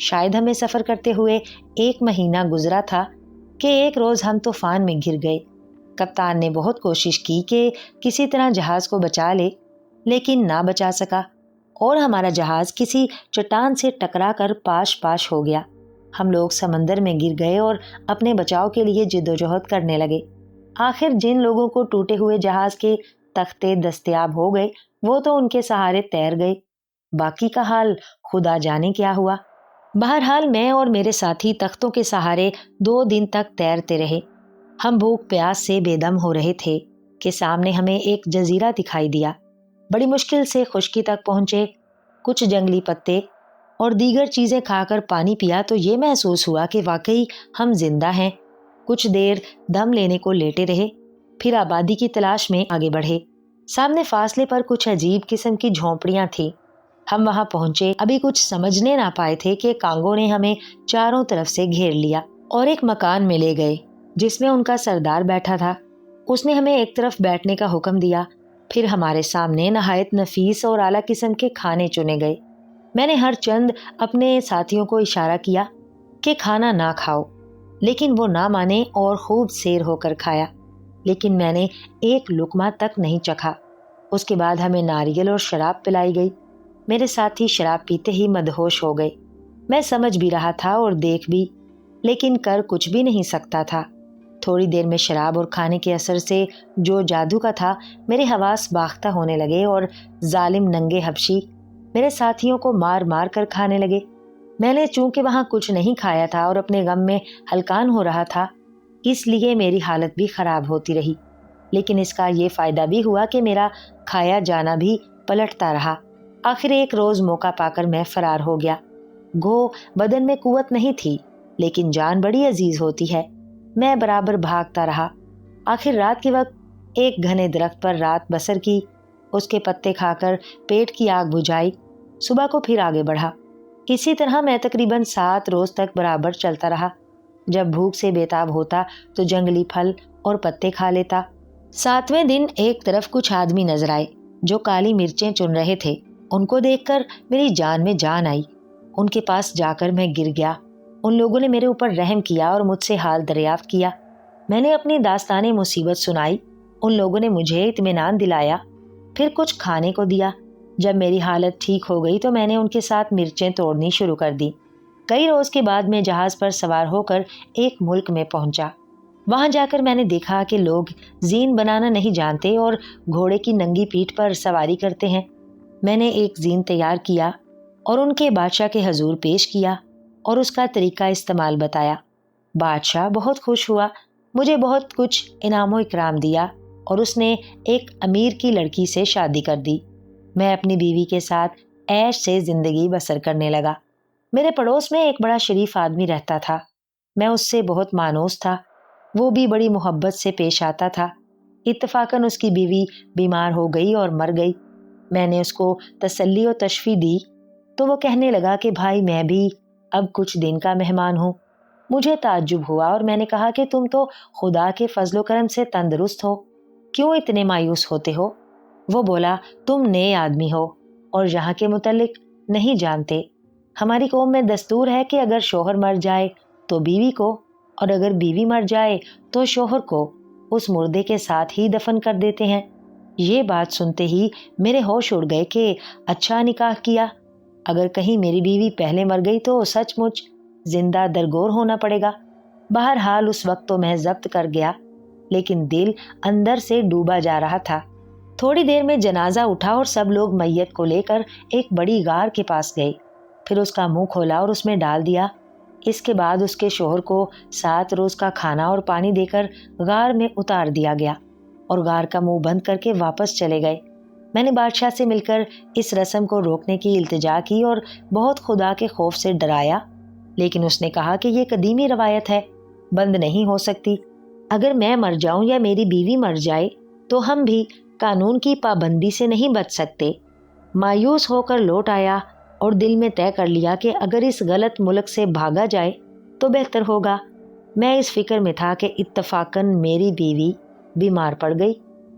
شاید ہمیں سفر کرتے ہوئے 1 مہینہ گزرا تھا کہ ایک روز ہم طوفان میں گر گئے۔ کپتان نے بہت کوشش کی کہ کسی طرح جہاز کو بچا لے، لیکن نہ بچا سکا اور ہمارا جہاز کسی چٹان سے ٹکرا کر پاش پاش ہو گیا۔ ہم لوگ سمندر میں گر گئے اور اپنے بچاؤ کے لیے جدوجہد کرنے لگے۔ آخر جن لوگوں کو ٹوٹے ہوئے جہاز کے تختے دستیاب ہو گئے وہ تو ان کے سہارے تیر گئے، باقی کا حال خدا جانے کیا ہوا۔ بہرحال میں اور میرے ساتھی تختوں کے سہارے 2 دن تک تیرتے رہے۔ ہم بھوک پیاس سے بے دم ہو رہے تھے کہ سامنے ہمیں ایک جزیرہ دکھائی دیا۔ بڑی مشکل سے خشکی تک پہنچے، کچھ جنگلی پتے اور دیگر چیزیں کھا کر پانی پیا تو یہ محسوس ہوا کہ واقعی ہم زندہ ہیں۔ کچھ دیر دم لینے کو لیٹے رہے، پھر آبادی کی تلاش میں آگے بڑھے۔ سامنے فاصلے پر کچھ عجیب قسم کی جھونپڑیاں تھیں۔ ہم وہاں پہنچے، ابھی کچھ سمجھنے نہ پائے تھے کہ کانگوں نے ہمیں چاروں طرف سے گھیر لیا اور ایک مکان میں لے گئے جس میں ان کا سردار بیٹھا تھا۔ اس نے ہمیں ایک طرف بیٹھنے کا حکم دیا، پھر ہمارے سامنے نہایت نفیس اور اعلیٰ قسم کے کھانے چنے گئے۔ میں نے ہر چند اپنے ساتھیوں کو اشارہ کیا کہ کھانا نہ کھاؤ، لیکن وہ نہ مانے اور خوب سیر ہو کر کھایا، لیکن میں نے ایک لقمہ تک نہیں چکھا۔ اس کے بعد ہمیں ناریل اور شراب پلائی گئی۔ میرے ساتھی شراب پیتے ہی مدہوش ہو گئے۔ میں سمجھ بھی رہا تھا اور دیکھ بھی، لیکن کر کچھ بھی نہیں سکتا تھا۔ تھوڑی دیر میں شراب اور کھانے کے اثر سے جو جادو کا تھا، میرے حواس باختہ ہونے لگے اور ظالم ننگے حبشی میرے ساتھیوں کو مار مار کر کھانے لگے۔ میں نے چونکہ وہاں کچھ نہیں کھایا تھا اور اپنے غم میں ہلکان ہو رہا تھا، اس لیے میری حالت بھی خراب ہوتی رہی، لیکن اس کا یہ فائدہ بھی ہوا کہ میرا کھایا جانا بھی پلٹتا رہا۔ آخر ایک روز موقع پا کر میں فرار ہو گیا۔ گو بدن میں قوت نہیں تھی، لیکن جان بڑی عزیز ہوتی ہے۔ میں برابر بھاگتا رہا۔ آخر رات کے وقت ایک گھنے درخت پر رات بسر کی، اس کے پتے کھا کر پیٹ کی آگ بجھائی، صبح کو پھر آگے بڑھا۔ اسی طرح میں تقریباً 7 روز تک برابر چلتا رہا۔ جب بھوک سے بےتاب ہوتا تو جنگلی پھل اور پتے کھا لیتا۔ 7ویں دن ایک طرف کچھ آدمی نظر آئے جو کالی مرچیں چن رہے تھے۔ ان کو دیکھ کر میری جان میں جان آئی۔ ان کے پاس جا کر میں گر گیا۔ ان لوگوں نے میرے اوپر رحم کیا اور مجھ سے حال دریافت کیا۔ میں نے اپنی داستان مصیبت سنائی۔ ان لوگوں نے مجھے اطمینان دلایا، پھر کچھ کھانے کو دیا۔ جب میری حالت ٹھیک ہو گئی تو میں نے ان کے ساتھ مرچیں توڑنی شروع کر دی۔ کئی روز کے بعد میں جہاز پر سوار ہو کر ایک ملک میں پہنچا۔ وہاں جا کر میں نے دیکھا کہ لوگ زین بنانا نہیں جانتے اور گھوڑے کی ننگی پیٹھ پر سواری کرتے ہیں۔ میں نے ایک زین تیار کیا اور ان کے بادشاہ کے حضور پیش کیا اور اس کا طریقہ استعمال بتایا۔ بادشاہ بہت خوش ہوا، مجھے بہت کچھ انعام و اکرام دیا اور اس نے ایک امیر کی لڑکی سے شادی کر دی۔ میں اپنی بیوی کے ساتھ عیش سے زندگی بسر کرنے لگا۔ میرے پڑوس میں ایک بڑا شریف آدمی رہتا تھا۔ میں اس سے بہت مانوس تھا، وہ بھی بڑی محبت سے پیش آتا تھا۔ اتفاقاً اس کی بیوی بیمار ہو گئی اور مر گئی۔ میں نے اس کو تسلی و تشفی دی تو وہ کہنے لگا کہ بھائی میں بھی اب کچھ دن کا مہمان ہوں۔ مجھے تعجب ہوا اور میں نے کہا کہ تم تو خدا کے فضل و کرم سے تندرست ہو، کیوں اتنے مایوس ہوتے ہو؟ وہ بولا، تم نئے آدمی ہو اور یہاں کے متعلق نہیں جانتے۔ ہماری قوم میں دستور ہے کہ اگر شوہر مر جائے تو بیوی کو، اور اگر بیوی مر جائے تو شوہر کو اس مردے کے ساتھ ہی دفن کر دیتے ہیں۔ یہ بات سنتے ہی میرے ہوش اڑ گئے کہ اچھا نکاح کیا۔ اگر کہیں میری بیوی پہلے مر گئی تو سچ مچ زندہ درگور ہونا پڑے گا۔ بہرحال اس وقت تو میں ضبط کر گیا، لیکن دل اندر سے ڈوبا جا رہا تھا۔ تھوڑی دیر میں جنازہ اٹھا اور سب لوگ میت کو لے کر ایک بڑی غار کے پاس گئے، پھر اس کا منہ کھولا اور اس میں ڈال دیا۔ اس کے بعد اس کے شوہر کو 7 روز کا کھانا اور پانی دے کر غار میں اتار دیا گیا اور غار کا منہ بند کر کے واپس چلے گئے۔ میں نے بادشاہ سے مل کر اس رسم کو روکنے کی التجا کی اور بہت خدا کے خوف سے ڈرایا، لیکن اس نے کہا کہ یہ قدیمی روایت ہے، بند نہیں ہو سکتی۔ اگر میں مر جاؤں یا میری بیوی مر جائے تو ہم بھی قانون کی پابندی سے نہیں بچ سکتے۔ مایوس ہو کر لوٹ آیا اور دل میں طے کر لیا کہ اگر اس غلط ملک سے بھاگا جائے تو بہتر ہوگا۔ میں اس فکر میں تھا کہ اتفاقاً میری بیوی بیمار پڑ گئی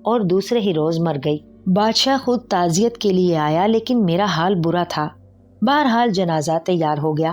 اور دوسرے ہی روز مر گئی۔ بادشاہ خود تعزیت کے لیے آیا، لیکن میرا حال برا تھا۔ بہرحال جنازہ تیار ہو گیا۔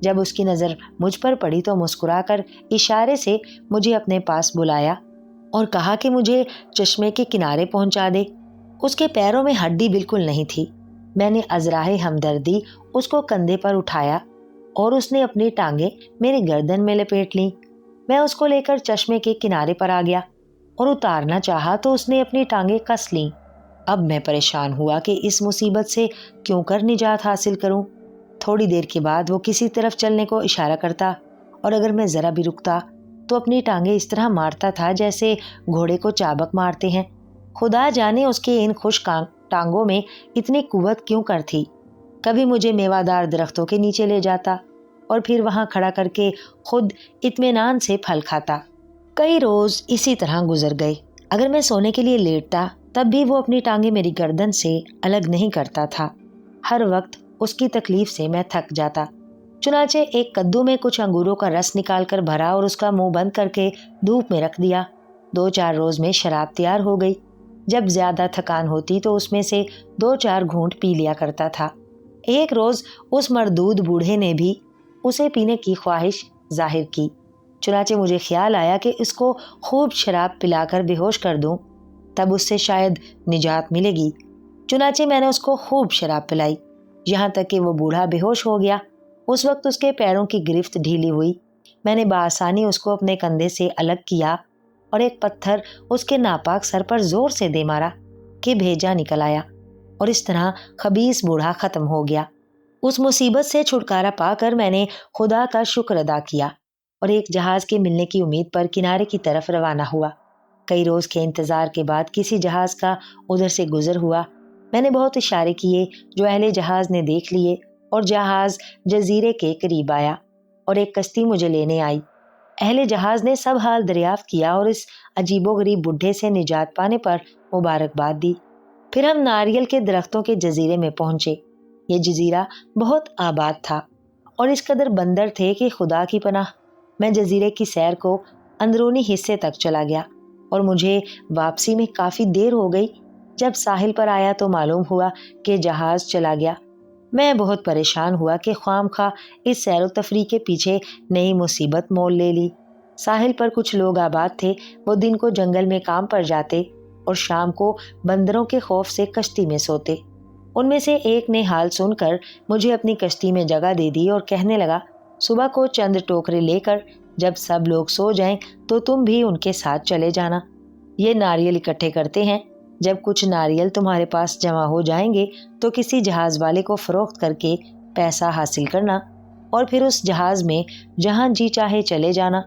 جب اس کی نظر مجھ پر پڑی تو مسکرا کر اشارے سے مجھے اپنے پاس بلایا اور کہا کہ مجھے چشمے کے کنارے پہنچا دے۔ اس کے پیروں میں ہڈی بالکل نہیں تھی۔ میں نے ازراہ ہمدردی اس کو کندھے پر اٹھایا اور اس نے اپنی ٹانگیں میری گردن میں لپیٹ لیں۔ میں اس کو لے کر چشمے کے کنارے پر آ گیا اور اتارنا چاہا تو اس نے اپنی ٹانگیں کس لیں۔ اب میں پریشان ہوا کہ اس مصیبت سے کیوں کر نجات حاصل کروں۔ تھوڑی دیر کے بعد وہ کسی طرف چلنے کو اشارہ کرتا اور اگر میں ذرا بھی رکتا تو اپنی ٹانگیں اس طرح مارتا تھا جیسے گھوڑے کو چابک مارتے ہیں۔ خدا جانے اس کے ان خشک ٹانگوں میں اتنی قوت کیوں کر تھی۔ کبھی مجھے میوہ دار درختوں کے نیچے لے جاتا اور پھر وہاں کھڑا کر کے خود اطمینان سے پھل کھاتا۔ کئی روز اسی طرح گزر گئے۔ اگر میں سونے کے لیے لیٹتا تب بھی وہ اپنی ٹانگیں میری گردن سے الگ نہیں کرتا تھا۔ ہر وقت اس کی تکلیف سے میں تھک جاتا۔ چنانچہ ایک کدو میں کچھ انگوروں کا رس نکال کر بھرا اور اس کا منہ بند کر کے دھوپ میں رکھ دیا۔ 2-4 روز میں شراب تیار ہو گئی۔ جب زیادہ تھکان ہوتی تو اس میں سے 2-4 گھونٹ پی لیا کرتا تھا۔ ایک روز اس مردود بوڑھے نے بھی اسے پینے کی خواہش ظاہر کی۔ چنانچہ مجھے خیال آیا کہ اس کو خوب شراب پلا کر بے ہوش کر دوں، تب اس سے شاید نجات ملے گی۔ چنانچہ میں نے اس کو خوب شراب پلائی، یہاں تک کہ وہ بوڑھا بے ہوش ہو گیا۔ اس وقت اس کے پیروں کی گرفت ڈھیلی ہوئی۔ میں نے بآسانی اس کو اپنے کندھے سے الگ کیا اور ایک پتھر اس کے ناپاک سر پر زور سے دے مارا کہ بھیجا نکل آیا اور اس طرح خبیث بوڑھا ختم ہو گیا۔ اس مصیبت سے چھٹکارا پا کر میں نے خدا کا شکر ادا کیا اور ایک جہاز کے ملنے کی امید پر کنارے کی طرف روانہ ہوا۔ کئی روز کے انتظار کے بعد کسی جہاز کا ادھر سے گزر ہوا۔ میں نے بہت اشارے کیے جو اہل جہاز نے دیکھ لیے اور جہاز جزیرے کے قریب آیا اور ایک کشتی مجھے لینے آئی۔ اہل جہاز نے سب حال دریافت کیا اور اس عجیب و غریب بڈھے سے نجات پانے پر مبارکباد دی۔ پھر ہم ناریل کے درختوں کے جزیرے میں پہنچے۔ یہ جزیرہ بہت آباد تھا اور اس قدر بندر تھے کہ خدا کی پناہ۔ میں جزیرے کی سیر کو اندرونی حصے تک چلا گیا اور مجھے واپسی میں کافی دیر ہو گئی۔ جب ساحل پر آیا تو معلوم ہوا کہ جہاز چلا گیا۔ میں بہت پریشان ہوا کہ خواہ مخواہ اس سیر و تفریح کے پیچھے نئی مصیبت مول لے لی۔ ساحل پر کچھ لوگ آباد تھے، وہ دن کو جنگل میں کام پر جاتے اور شام کو بندروں کے خوف سے کشتی میں سوتے۔ ان میں سے ایک نے حال سن کر مجھے اپنی کشتی میں جگہ دے دی اور کہنے لگا، صبح کو چند ٹوکرے لے کر جب سب لوگ سو جائیں تو تم بھی ان کے ساتھ چلے جانا۔ یہ ناریل اکٹھے کرتے ہیں، جب کچھ ناریل تمہارے پاس جمع ہو جائیں گے تو کسی جہاز والے کو فروخت کر کے پیسہ حاصل کرنا اور پھر اس جہاز میں جہاں جی چاہے چلے جانا۔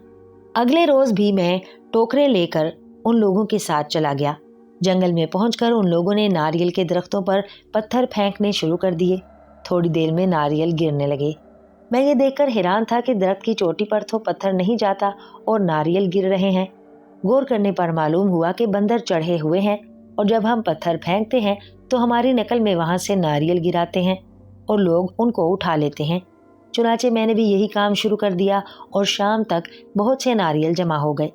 اگلے روز بھی میں ٹوکرے لے کر ان لوگوں کے ساتھ چلا گیا۔ جنگل میں پہنچ کر ان لوگوں نے ناریل کے درختوں پر پتھر پھینکنے شروع کر دیے۔ تھوڑی دیر میں ناریل گرنے لگے۔ میں یہ دیکھ کر حیران تھا کہ درخت کی چوٹی پر تو پتھر نہیں جاتا اور ناریل گر رہے ہیں۔ غور کرنے پر معلوم ہوا کہ بندر چڑھے ہوئے ہیں اور جب ہم پتھر پھینکتے ہیں تو ہماری نقل میں وہاں سے ناریل گراتے ہیں اور لوگ ان کو اٹھا لیتے ہیں۔ چنانچہ میں نے بھی یہی کام شروع کر دیا اور شام تک بہت سے ناریل جمع ہو گئے۔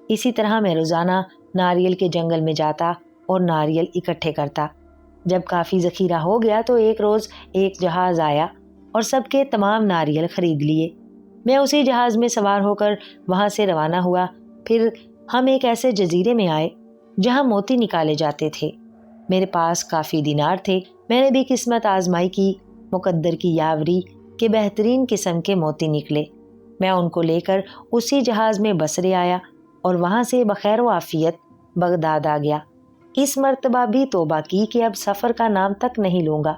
اسی طرح میں روزانہ ناریل کے جنگل میں جاتا اور ناریل اکٹھے کرتا۔ جب کافی ذخیرہ ہو گیا تو ایک روز ایک جہاز آیا اور سب کے تمام ناریل خرید لیے۔ میں اسی جہاز میں سوار ہو کر وہاں سے روانہ ہوا۔ پھر ہم ایک ایسے جزیرے میں آئے جہاں موتی نکالے جاتے تھے۔ میرے پاس کافی دینار تھے۔ میں نے بھی قسمت آزمائی کی، مقدر کی یاوری کہ بہترین قسم کے موتی نکلے۔ میں ان کو لے کر اسی جہاز میں بصرے آیا اور وہاں سے بخیر و عافیت بغداد آ گیا۔ اس مرتبہ بھی توبہ کی کہ اب سفر کا نام تک نہیں لوں گا۔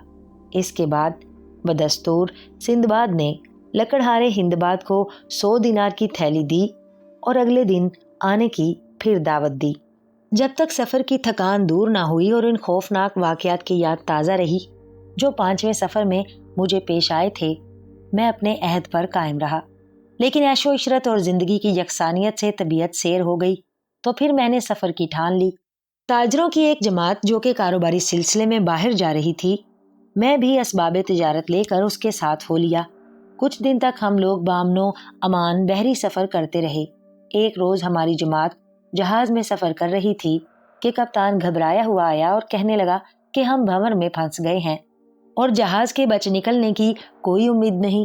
اس کے بعد بدستور سندباد نے لکڑہارے ہندباد کو 100 دینار کی تھیلی دی اور اگلے دن آنے کی پھر دعوت دی۔ جب تک سفر کی تھکان دور نہ ہوئی اور ان خوفناک واقعات کی یاد تازہ رہی جو 5ویں سفر میں مجھے پیش آئے تھے، میں اپنے عہد پر قائم رہا۔ لیکن عیش و عشرت اور زندگی کی یکسانیت سے طبیعت سیر ہو گئی تو پھر میں نے سفر کی ٹھان لی۔ تاجروں کی ایک جماعت جو کہ کاروباری سلسلے میں باہر جا رہی تھی، میں بھی اسباب تجارت لے کر اس کے ساتھ ہو لیا۔ کچھ دن تک ہم لوگ بامن و امان بحری سفر کرتے رہے۔ ایک روز ہماری جماعت جہاز میں سفر کر رہی تھی کہ کپتان گھبرایا ہوا آیا اور کہنے لگا کہ ہم بھنور میں پھنس گئے ہیں اور جہاز کے بچ نکلنے کی کوئی امید نہیں۔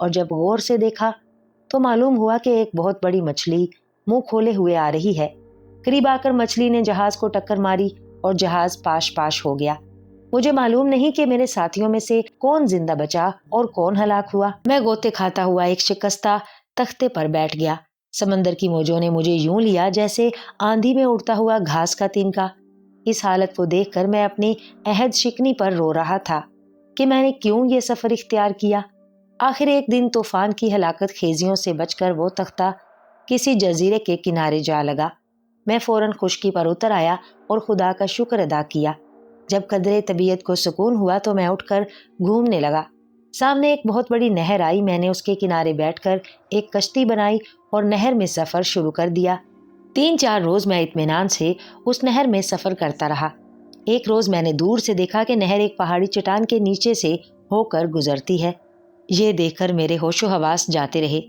اور جب غور سے دیکھا تو معلوم ہوا کہ ایک بہت بڑی مچھلی منہ کھولے ہوئے آ رہی ہے۔ قریب آ کر مچھلی نے جہاز کو ٹکر ماری اور جہاز پاش پاش ہو گیا۔ مجھے معلوم نہیں کہ میرے ساتھیوں میں سے کون زندہ بچا اور کون ہلاک ہوا۔ میں غوطے کھاتا ہوا ایک شکستہ تختے پر بیٹھ گیا۔ سمندر کی موجوں نے مجھے یوں لیا جیسے آندھی میں اڑتا ہوا گھاس کا تنکا۔ اس حالت کو دیکھ کر میں اپنی عہد شکنی پر رو رہا تھا کہ میں نے کیوں یہ سفر اختیار کیا۔ آخر ایک دن طوفان کی ہلاکت خیزیوں سے بچ کر وہ تختہ کسی جزیرے کے کنارے جا لگا۔ میں فوراً خشکی پر اتر آیا اور خدا کا شکر ادا کیا۔ جب قدرے طبیعت کو سکون ہوا تو میں اٹھ کر گھومنے لگا۔ سامنے ایک بہت بڑی نہر آئی۔ میں نے اس کے کنارے بیٹھ کر ایک کشتی بنائی اور نہر میں سفر شروع کر دیا۔ 3-4 روز میں اطمینان سے اس نہر میں سفر کرتا رہا۔ ایک روز میں نے دور سے دیکھا کہ نہر ایک پہاڑی چٹان کے نیچے سے ہو کر گزرتی ہے۔ یہ دیکھ کر میرے ہوش و حواس جاتے رہے۔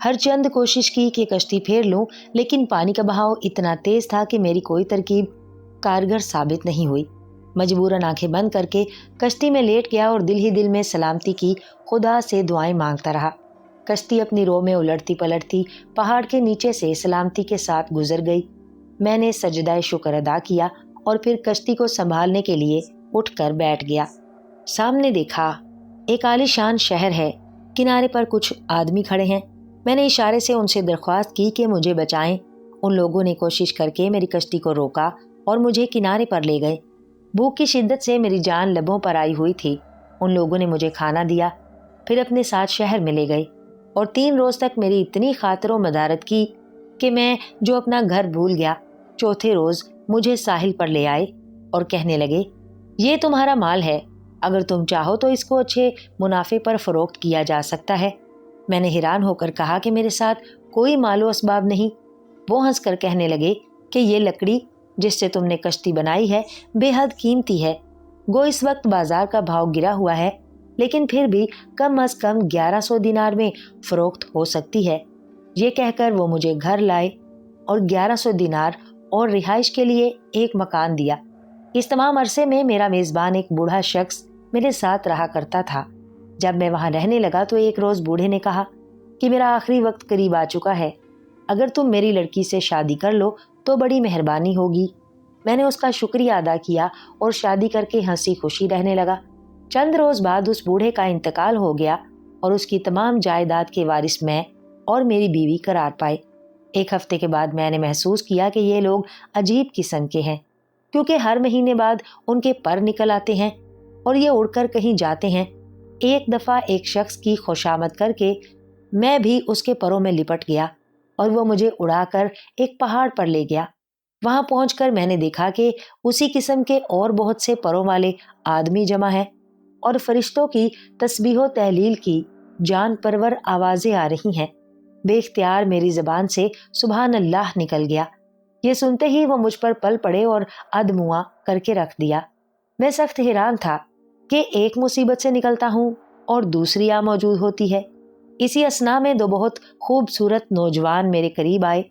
ہر چند کوشش کی کہ کشتی پھیر لوں، لیکن پانی کا بہاؤ اتنا تیز تھا کہ میری کوئی ترکیب کارگر ثابت نہیں ہوئی۔ مجبوراً آنکھیں بند کر کے کشتی میں لیٹ گیا اور دل ہی دل میں سلامتی کی خدا سے دعائیں مانگتا رہا۔ کشتی اپنی رو میں الٹتی پلٹتی پہاڑ کے نیچے سے سلامتی کے ساتھ گزر گئی۔ میں نے سجدہ شکر ادا کیا اور پھر کشتی کو سنبھالنے کے لیے اٹھ کر بیٹھ گیا۔ سامنے دیکھا ایک عالی شان شہر ہے۔ کنارے پر کچھ آدمی کھڑے ہیں۔ میں نے اشارے سے ان سے درخواست کی کہ مجھے بچائیں۔ ان لوگوں نے کوشش کر کے میری کشتی کو روکا اور مجھے کنارے پر لے گئے۔ بھوک کی شدت سے میری جان لبوں پر آئی ہوئی تھی۔ ان لوگوں نے مجھے کھانا دیا، پھر اپنے ساتھ شہر میں لے گئے اور 3 روز تک میری اتنی خاطر و مدارت کی کہ میں جو اپنا گھر بھول گیا۔ چوتھے روز مجھے ساحل پر لے آئے اور کہنے لگے، یہ تمہارا مال ہے، اگر تم چاہو تو اس کو اچھے منافع پر فروخت کیا جا سکتا ہے۔ میں نے حیران ہو کر کہا کہ میرے ساتھ کوئی مال و اسباب نہیں۔ وہ ہنس کر کہنے لگے کہ یہ لکڑی جس سے تم نے کشتی بنائی ہے بے حد قیمتی ہے۔ گو اس وقت بازار کا بھاؤ گرا ہوا ہے، لیکن پھر بھی کم از کم 1100 دینار میں فروخت ہو سکتی ہے۔ یہ کہہ کر وہ مجھے گھر لائے اور 1100 دینار اور رہائش کے لیے ایک مکان دیا۔ اس تمام عرصے میں میرا میزبان ایک بوڑھا شخص میرے ساتھ رہا کرتا تھا۔ جب میں وہاں رہنے لگا تو ایک روز بوڑھے نے کہا کہ میرا آخری وقت قریب آ چکا ہے، اگر تم میری لڑکی سے شادی کر لو تو بڑی مہربانی ہوگی۔ میں نے اس کا شکریہ ادا کیا اور شادی کر کے ہنسی خوشی رہنے لگا۔ چند روز بعد اس بوڑھے کا انتقال ہو گیا اور اس کی تمام جائیداد کے وارث میں اور میری بیوی قرار پائے۔ 1 ہفتے کے بعد میں نے محسوس کیا کہ یہ لوگ عجیب قسم کے ہیں، کیونکہ ہر مہینے بعد ان کے پر نکل آتے ہیں اور یہ اڑ کر کہیں جاتے ہیں۔ ایک دفعہ ایک شخص کی خوشامد کر کے میں بھی اس کے پروں میں لپٹ گیا اور وہ مجھے اڑا کر ایک پہاڑ پر لے گیا۔ وہاں پہنچ کر میں نے دیکھا کہ اسی قسم کے اور بہت سے پروں والے آدمی جمع ہیں اور فرشتوں کی تسبیح و تہلیل کی جان پرور آوازیں آ رہی ہیں۔ بے اختیار میری زبان سے سبحان اللہ نکل گیا۔ یہ سنتے ہی وہ مجھ پر پل پڑے اور ادموا کر کے رکھ دیا۔ میں سخت حیران تھا کہ ایک مصیبت سے نکلتا ہوں اور دوسری آ موجود ہوتی ہے۔ اسی اثنا میں 2 بہت خوبصورت نوجوان میرے قریب آئے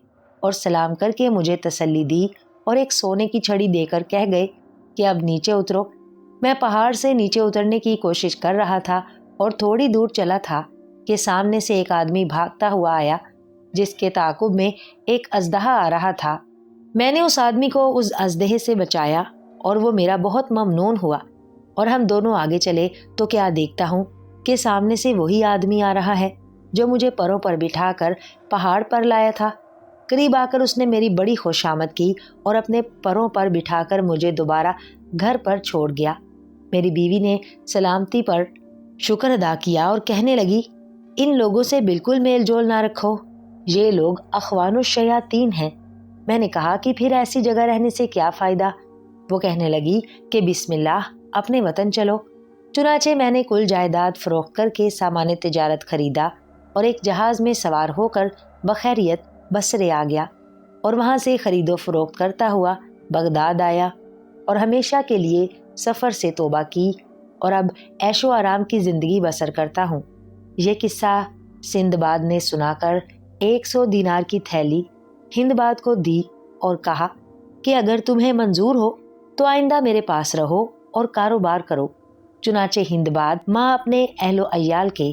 اور سلام کر کے مجھے تسلی دی اور ایک سونے کی چھڑی دے کر کہہ گئے کہ اب نیچے اترو۔ میں پہاڑ سے نیچے اترنے کی کوشش کر رہا تھا اور تھوڑی دور چلا تھا کہ سامنے سے ایک آدمی بھاگتا ہوا آیا جس کے تعاقب میں ایک اژدہا آ رہا تھا۔ میں نے اس آدمی کو اس اژدہے سے بچایا اور وہ میرا بہت ممنون ہوا اور ہم دونوں آگے چلے تو کیا دیکھتا ہوں کہ سامنے سے وہی آدمی آ رہا ہے جو مجھے پروں پر بٹھا کر پہاڑ پر لایا تھا۔ قریب آ کر اس نے میری بڑی خوشامد کی اور اپنے پروں پر بٹھا کر مجھے دوبارہ گھر پر چھوڑ گیا۔ میری بیوی نے سلامتی پر شکر ادا کیا اور کہنے لگی، ان لوگوں سے بالکل میل جول نہ رکھو، یہ لوگ اخوان الشیاطین ہیں۔ میں نے کہا کہ پھر ایسی جگہ رہنے سے کیا فائدہ؟ وہ کہنے لگی کہ بسم اللہ اپنے وطن چلو۔ چنانچہ میں نے کل جائیداد فروخت کر کے سامان تجارت خریدا اور ایک جہاز میں سوار ہو کر بخیریت بصرے آ گیا اور وہاں سے خرید و فروخت کرتا ہوا بغداد آیا اور ہمیشہ کے لیے سفر سے توبہ کی اور اب عیش و آرام کی زندگی بسر کرتا ہوں۔ یہ قصہ سندباد نے سنا کر 100 دینار کی تھیلی ہندباد کو دی اور کہا کہ اگر تمہیں منظور ہو تو آئندہ میرے پاس رہو اور کاروبار کرو۔ چنانچہ ہندباد ماں اپنے اہل و عیال کے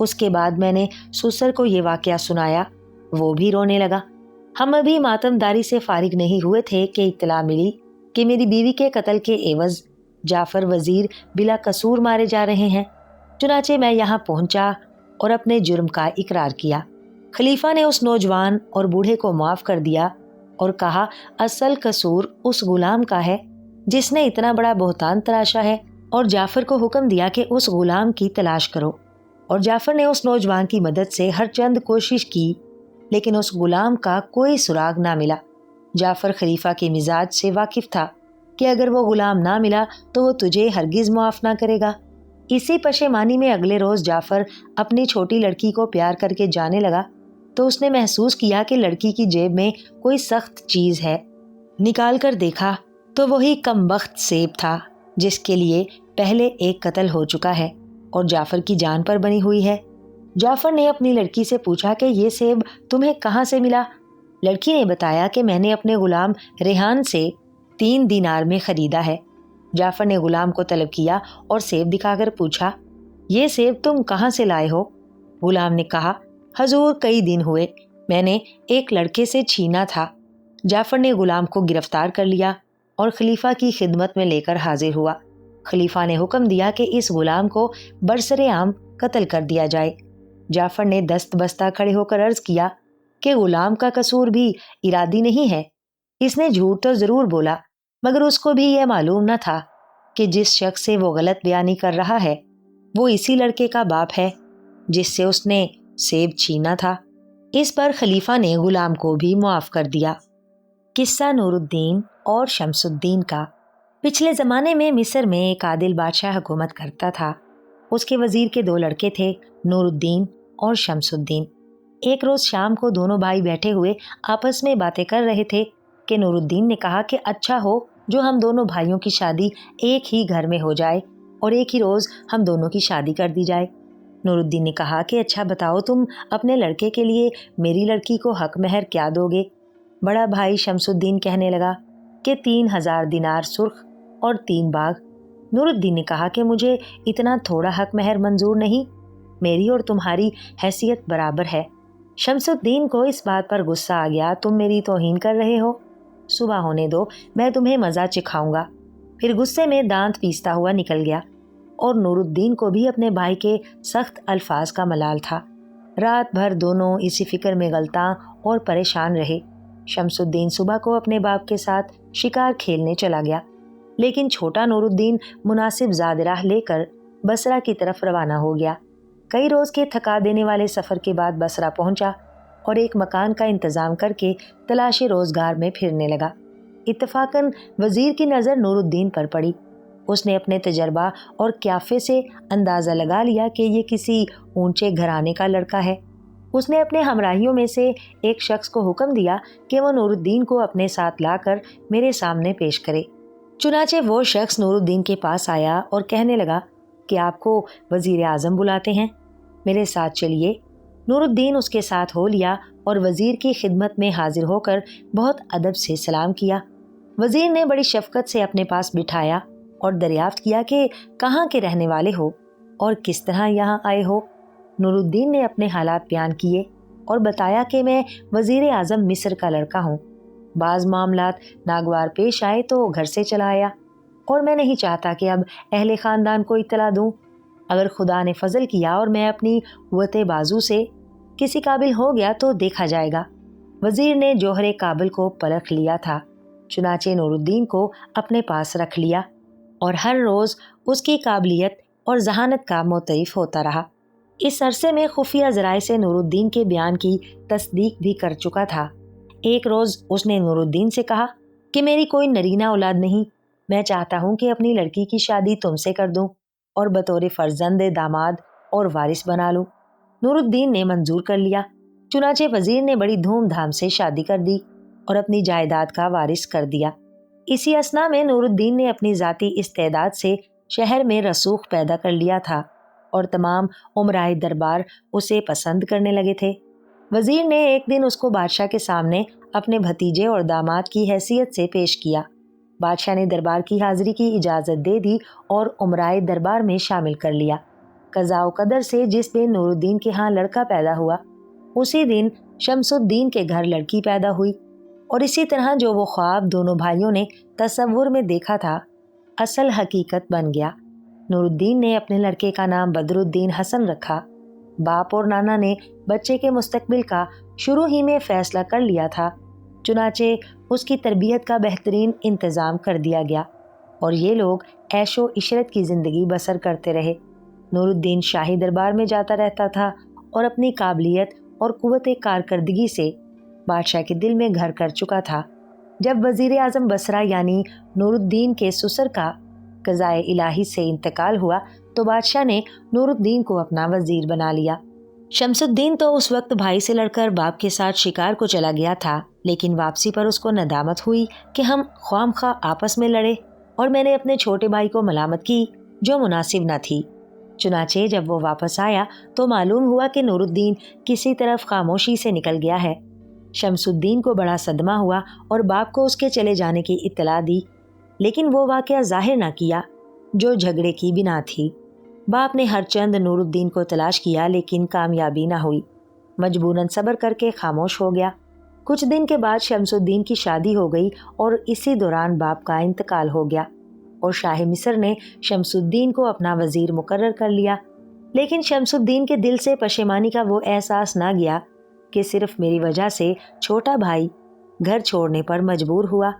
اس کے بعد میں نے سسر کو یہ واقعہ سنایا، وہ بھی رونے لگا۔ ہم ابھی ماتمداری سے فارغ نہیں ہوئے تھے کہ اطلاع ملی کہ میری بیوی کے قتل کے عوض جعفر وزیر بلا قصور مارے جا رہے ہیں۔ چنانچہ میں یہاں پہنچا اور اپنے جرم کا اقرار کیا۔ خلیفہ نے اس نوجوان اور بوڑھے کو معاف کر دیا اور کہا اصل قصور اس غلام کا ہے جس نے اتنا بڑا بہتان تراشا ہے، اور جعفر کو حکم دیا کہ اس غلام کی تلاش کرو۔ اور جعفر نے اس نوجوان کی مدد سے ہر چند کوشش کی، لیکن اس غلام کا کوئی سراغ نہ ملا۔ جعفر خلیفہ کے مزاج سے واقف تھا کہ اگر وہ غلام نہ ملا تو وہ تجھے ہرگز معاف نہ کرے گا۔ اسی پشیمانی میں اگلے روز جعفر اپنی چھوٹی لڑکی کو پیار کر کے جانے لگا تو اس نے محسوس کیا کہ لڑکی کی جیب میں کوئی سخت چیز ہے۔ نکال کر دیکھا تو وہی کمبخت سیب تھا جس کے لیے پہلے ایک قتل ہو چکا ہے اور جعفر کی جان پر بنی ہوئی ہے۔ جعفر نے اپنی لڑکی سے پوچھا کہ یہ سیب تمہیں کہاں سے ملا؟ لڑکی نے بتایا کہ میں نے اپنے غلام ریحان سے 3 دینار میں خریدا ہے۔ جعفر نے غلام کو طلب کیا اور سیب دکھا کر پوچھا یہ سیب تم کہاں سے لائے ہو؟ غلام نے کہا حضور کئی دن ہوئے، میں نے ایک لڑکے سے چھینا تھا۔ جعفر نے غلام کو گرفتار کر لیا اور خلیفہ کی خدمت میں لے کر حاضر ہوا۔ خلیفہ نے حکم دیا کہ اس غلام کو برسر عام قتل کر دیا جائے۔ جعفر نے دست بستہ کھڑے ہو کر عرض کیا کہ غلام کا قصور بھی ارادی نہیں ہے، اس نے جھوٹ تو ضرور بولا، مگر اس کو بھی یہ معلوم نہ تھا کہ جس شخص سے وہ غلط بیانی کر رہا ہے وہ اسی لڑکے کا باپ ہے جس سے اس نے سیب چھینا تھا۔ اس پر خلیفہ نے غلام کو بھی معاف کر دیا۔ قصہ نور الدین اور شمس الدین کا۔ پچھلے زمانے میں مصر میں ایک عادل بادشاہ حکومت کرتا تھا۔ اس کے وزیر کے 2 لڑکے تھے، نور الدین اور شمس الدین۔ ایک روز شام کو دونوں بھائی بیٹھے ہوئے آپس میں باتیں کر رہے تھے کہ نور الدین نے کہا کہ اچھا ہو جو ہم دونوں بھائیوں کی شادی ایک ہی گھر میں ہو جائے اور ایک ہی روز ہم دونوں کی شادی کر دی جائے۔ نور الدین نے کہا کہ اچھا بتاؤ تم اپنے لڑکے کے لیے میری لڑکی کو حق مہر کیا دو گے؟ بڑا بھائی شمس الدین کہنے لگا کہ 3000 دینار سرخ اور 3 باغ۔ نور الدین نے کہا کہ مجھے اتنا تھوڑا حق مہر منظور نہیں، میری اور تمہاری حیثیت برابر ہے۔ شمس الدین کو اس بات پر غصہ آ گیا، تم میری توہین کر رہے ہو، صبح ہونے دو میں تمہیں مزہ چکھاؤں گا۔ پھر غصے میں دانت پیستا ہوا نکل گیا اور نور الدین کو بھی اپنے بھائی کے سخت الفاظ کا ملال تھا۔ رات بھر دونوں اسی فکر میں غلطاں اور پریشان رہے۔ شمس الدین صبح کو اپنے باپ کے ساتھ شکار کھیلنے چلا گیا، لیکن چھوٹا نور الدین مناسب زاد راہ لے کر بصرہ کی طرف روانہ ہو گیا۔ کئی روز کے تھکا دینے والے سفر کے بعد بصرہ پہنچا اور ایک مکان کا انتظام کر کے تلاش روزگار میں پھرنے لگا۔ اتفاقاً وزیر کی نظر نور الدین پر پڑی۔ اس نے اپنے تجربہ اور قیافے سے اندازہ لگا لیا کہ یہ کسی اونچے گھرانے کا لڑکا ہے۔ اس نے اپنے ہمراہیوں میں سے ایک شخص کو حکم دیا کہ وہ نور الدین کو اپنے ساتھ لا کر میرے سامنے پیش کرے۔ چنانچہ وہ شخص نور الدین کے پاس آیا اور کہنے لگا کہ آپ کو وزیر اعظم بلاتے ہیں، میرے ساتھ چلیے۔ نور الدین اس کے ساتھ ہو لیا اور وزیر کی خدمت میں حاضر ہو کر بہت ادب سے سلام کیا۔ وزیر نے بڑی شفقت سے اپنے پاس بٹھایا اور دریافت کیا کہ کہاں کے رہنے والے ہو اور کس طرح یہاں آئے ہو۔ نور الدین نے اپنے حالات بیان کیے اور بتایا کہ میں وزیر اعظم مصر کا لڑکا ہوں، بعض معاملات ناگوار پیش آئے تو گھر سے چلا آیا اور میں نہیں چاہتا کہ اب اہل خاندان کو اطلاع دوں۔ اگر خدا نے فضل کیا اور میں اپنی قوت بازو سے کسی قابل ہو گیا تو دیکھا جائے گا۔ وزیر نے جوہر قابل کو پرکھ لیا تھا، چنانچہ نور الدین کو اپنے پاس رکھ لیا اور ہر روز اس کی قابلیت اور ذہانت کا معترف ہوتا رہا۔ اس عرصے میں خفیہ ذرائع سے نور الدین کے بیان کی تصدیق بھی کر چکا تھا۔ ایک روز اس نے نور الدین سے کہا کہ میری کوئی نرینہ اولاد نہیں، میں چاہتا ہوں کہ اپنی لڑکی کی شادی تم سے کر دوں اور بطور فرزند داماد اور وارث بنا لوں۔ نور الدین نے منظور کر لیا۔ چنانچہ وزیر نے بڑی دھوم دھام سے شادی کر دی اور اپنی جائیداد کا وارث کر دیا۔ اسی اثنا میں نور الدین نے اپنی ذاتی استعداد سے شہر میں رسوخ پیدا کر لیا تھا اور تمام امرائے دربار اسے پسند کرنے لگے تھے۔ وزیر نے ایک دن اس کو بادشاہ کے سامنے اپنے بھتیجے اور داماد کی حیثیت سے پیش کیا۔ بادشاہ نے دربار کی حاضری کی اجازت دے دی اور امرائے دربار میں شامل کر لیا۔ قضاء و قدر سے جس دن نور الدین کے ہاں لڑکا پیدا ہوا اسی دن شمس الدین کے گھر لڑکی پیدا ہوئی، اور اسی طرح جو وہ خواب دونوں بھائیوں نے تصور میں دیکھا تھا اصل حقیقت بن گیا۔ نور الدین نے اپنے لڑکے کا نام بدر الدین حسن رکھا۔ باپ اور نانا نے بچے کے مستقبل کا شروع ہی میں فیصلہ کر لیا تھا، چنانچہ اس کی تربیت کا بہترین انتظام کر دیا گیا اور یہ لوگ عیش و عشرت کی زندگی بسر کرتے رہے۔ نور الدین شاہی دربار میں جاتا رہتا تھا اور اپنی قابلیت اور قوت کارکردگی سے بادشاہ کے دل میں گھر کر چکا تھا۔ جب وزیر اعظم بصرہ یعنی نور الدین کے سسر کا قضائے الہی سے انتقال ہوا تو بادشاہ نے نور الدین کو اپنا وزیر بنا لیا۔ شمس الدین تو اس وقت بھائی سے لڑ کر باپ کے ساتھ شکار کو چلا گیا تھا، لیکن واپسی پر اس کو ندامت ہوئی کہ ہم خواہ خواہ آپس میں لڑے اور میں نے اپنے چھوٹے بھائی کو ملامت کی جو مناسب نہ تھی۔ چنانچہ جب وہ واپس آیا تو معلوم ہوا کہ نور الدین کسی طرف خاموشی سے نکل گیا ہے۔ شمس الدین کو بڑا صدمہ ہوا اور باپ کو اس کے چلے جانے کی اطلاع دی، لیکن وہ واقعہ ظاہر نہ کیا جو جھگڑے کی بنا تھی۔ باپ نے ہر چند نور الدین کو تلاش کیا لیکن کامیابی نہ ہوئی، مجبوراً صبر کر کے خاموش ہو گیا۔ کچھ دن کے بعد شمس الدین کی شادی ہو گئی اور اسی دوران باپ کا انتقال ہو گیا اور شاہ مصر نے شمس الدین کو اپنا وزیر مقرر کر لیا۔ لیکن شمس الدین کے دل سے پشیمانی کا وہ احساس نہ گیا کہ صرف میری وجہ سے چھوٹا بھائی گھر چھوڑنے پر مجبور ہوا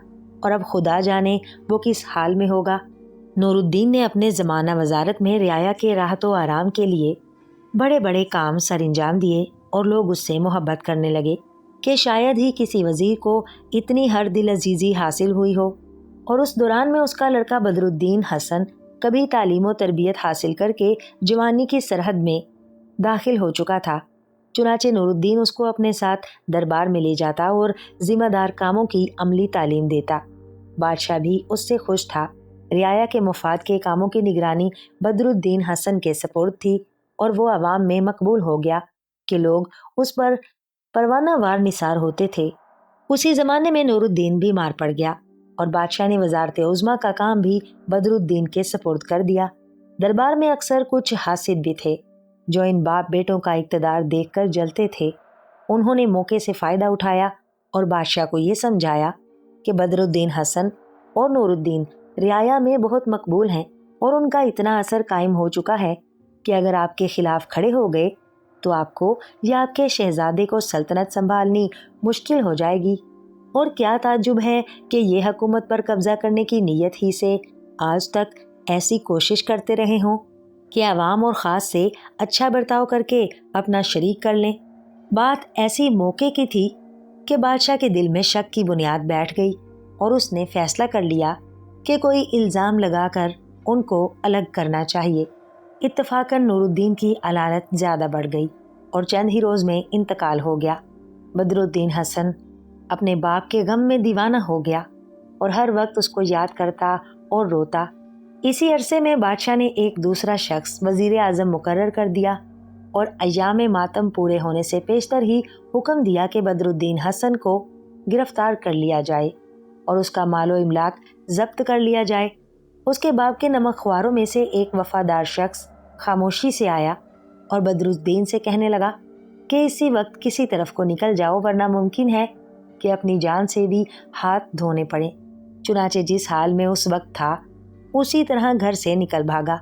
اور اب خدا جانے وہ کس حال میں ہوگا۔ نور الدین نے اپنے زمانہ وزارت میں رعایا کے راحت و آرام کے لیے بڑے بڑے کام سر انجام دیے اور لوگ اس سے محبت کرنے لگے کہ شاید ہی کسی وزیر کو اتنی ہر دل عزیزی حاصل ہوئی ہو، اور اس دوران میں اس کا لڑکا بدر الدین حسن کبھی تعلیم و تربیت حاصل کر کے جوانی کی سرحد میں داخل ہو چکا تھا۔ چنانچہ نور الدین اس کو اپنے ساتھ دربار میں لے جاتا اور ذمہ دار کاموں کی عملی تعلیم دیتا۔ بادشاہ بھی اس سے خوش تھا۔ رعایا کے مفاد کے کاموں کی نگرانی بدر الدین حسن کے سپرد تھی اور وہ عوام میں مقبول ہو گیا کہ لوگ اس پر پروانہ وار نثار ہوتے تھے۔ اسی زمانے میں نور الدین بیمار پڑ گیا اور بادشاہ نے وزارت عظمیٰ کا کام بھی بدر الدین کے سپرد کر دیا۔ دربار میں اکثر کچھ حاسد بھی تھے جو ان باپ بیٹوں کا اقتدار دیکھ کر جلتے تھے۔ انہوں نے موقع سے فائدہ اٹھایا اور بادشاہ کو یہ سمجھایا کہ بدر الدین حسن اور نور الدین رعایا میں بہت مقبول ہیں اور ان کا اتنا اثر قائم ہو چکا ہے کہ اگر آپ کے خلاف کھڑے ہو گئے تو آپ کو یا آپ کے شہزادے کو سلطنت سنبھالنی مشکل ہو جائے گی۔ اور کیا تعجب ہے کہ یہ حکومت پر قبضہ کرنے کی نیت ہی سے آج تک ایسی کوشش کرتے رہے ہوں کہ عوام اور خاص سے اچھا برتاؤ کر کے اپنا شریک کر لیں۔ بات ایسی موقع کی تھی کہ بادشاہ کے دل میں شک کی بنیاد بیٹھ گئی اور اس نے فیصلہ کر لیا کہ کوئی الزام لگا کر ان کو الگ کرنا چاہیے۔ اتفاقاً نور الدین کی علالت زیادہ بڑھ گئی اور چند ہی روز میں انتقال ہو گیا۔ بدر الدین حسن اپنے باپ کے غم میں دیوانہ ہو گیا اور ہر وقت اس کو یاد کرتا اور روتا۔ اسی عرصے میں بادشاہ نے ایک دوسرا شخص وزیر اعظم مقرر کر دیا اور ایام ماتم پورے ہونے سے پیشتر ہی حکم دیا کہ بدر الدین حسن کو گرفتار کر لیا جائے اور اس کا مال و املاک ضبط کر لیا جائے۔ اس کے باپ کے نمک خواروں میں سے ایک وفادار شخص خاموشی سے آیا اور بدر الدین سے کہنے لگا کہ اسی وقت کسی طرف کو نکل جاؤ ورنہ ممکن ہے کہ اپنی جان سے بھی ہاتھ دھونے پڑیں۔ چنانچہ جس حال میں اس وقت تھا اسی طرح گھر سے نکل بھاگا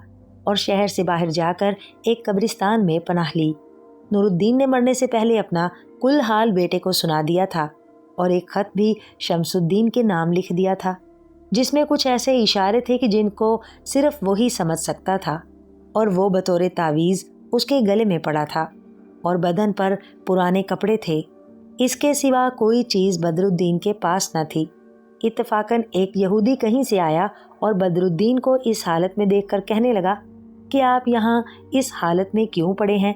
اور شہر سے باہر جا کر ایک قبرستان میں پناہ لی۔ نور الدین نے مرنے سے پہلے اپنا کل حال بیٹے کو سنا دیا تھا اور ایک خط بھی شمس الدین کے نام لکھ دیا تھا جس میں کچھ ایسے اشارے تھے کہ جن کو صرف وہی سمجھ سکتا تھا، اور وہ بطور تعویذ اس کے گلے میں پڑا تھا اور بدن پر پرانے کپڑے تھے۔ اس کے سوا کوئی چیز بدر الدین کے پاس نہ تھی۔ اتفاقاً ایک یہودی کہیں سے آیا اور بدر الدین کو اس حالت میں دیکھ کر کہنے لگا کہ آپ یہاں اس حالت میں کیوں پڑے ہیں؟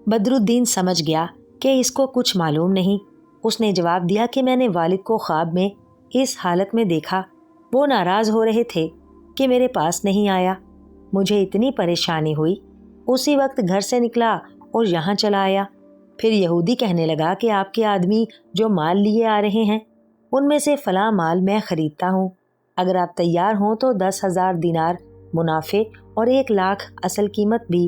بدر الدین سمجھ گیا کہ اس کو کچھ معلوم نہیں۔ اس نے جواب دیا کہ میں نے والد کو خواب میں اس حالت میں دیکھا، وہ ناراض ہو رہے تھے کہ میرے پاس نہیں آیا، مجھے اتنی پریشانی ہوئی، اسی وقت گھر سے نکلا اور یہاں چلا آیا۔ پھر یہودی کہنے لگا کہ آپ کے آدمی جو مال لیے آ رہے ہیں ان میں سے فلاں مال میں خریدتا ہوں، اگر آپ تیار ہوں تو 10,000 دینار منافع اور 1,00,000 اصل قیمت بھی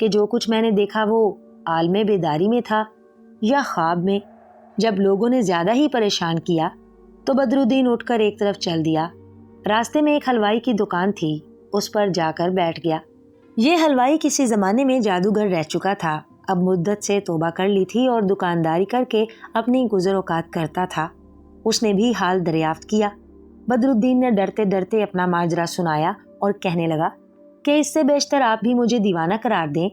کہ جو کچھ میں نے دیکھا وہ عالم بیداری میں تھا یا خواب میں۔ جب لوگوں نے زیادہ ہی پریشان کیا تو بدرالدین اٹھ کر ایک طرف چل دیا۔ راستے میں ایک حلوائی کی دکان تھی، اس پر جا کر بیٹھ گیا۔ یہ حلوائی کسی زمانے میں جادوگر رہ چکا تھا، اب مدت سے توبہ کر لی تھی اور دکانداری کر کے اپنی گزر اوقات کرتا تھا۔ اس نے بھی حال دریافت کیا۔ بدرالدین نے ڈرتے ڈرتے اپنا ماجرا سنایا اور کہنے لگا کہ اس سے بیشتر آپ بھی مجھے دیوانہ قرار دیں۔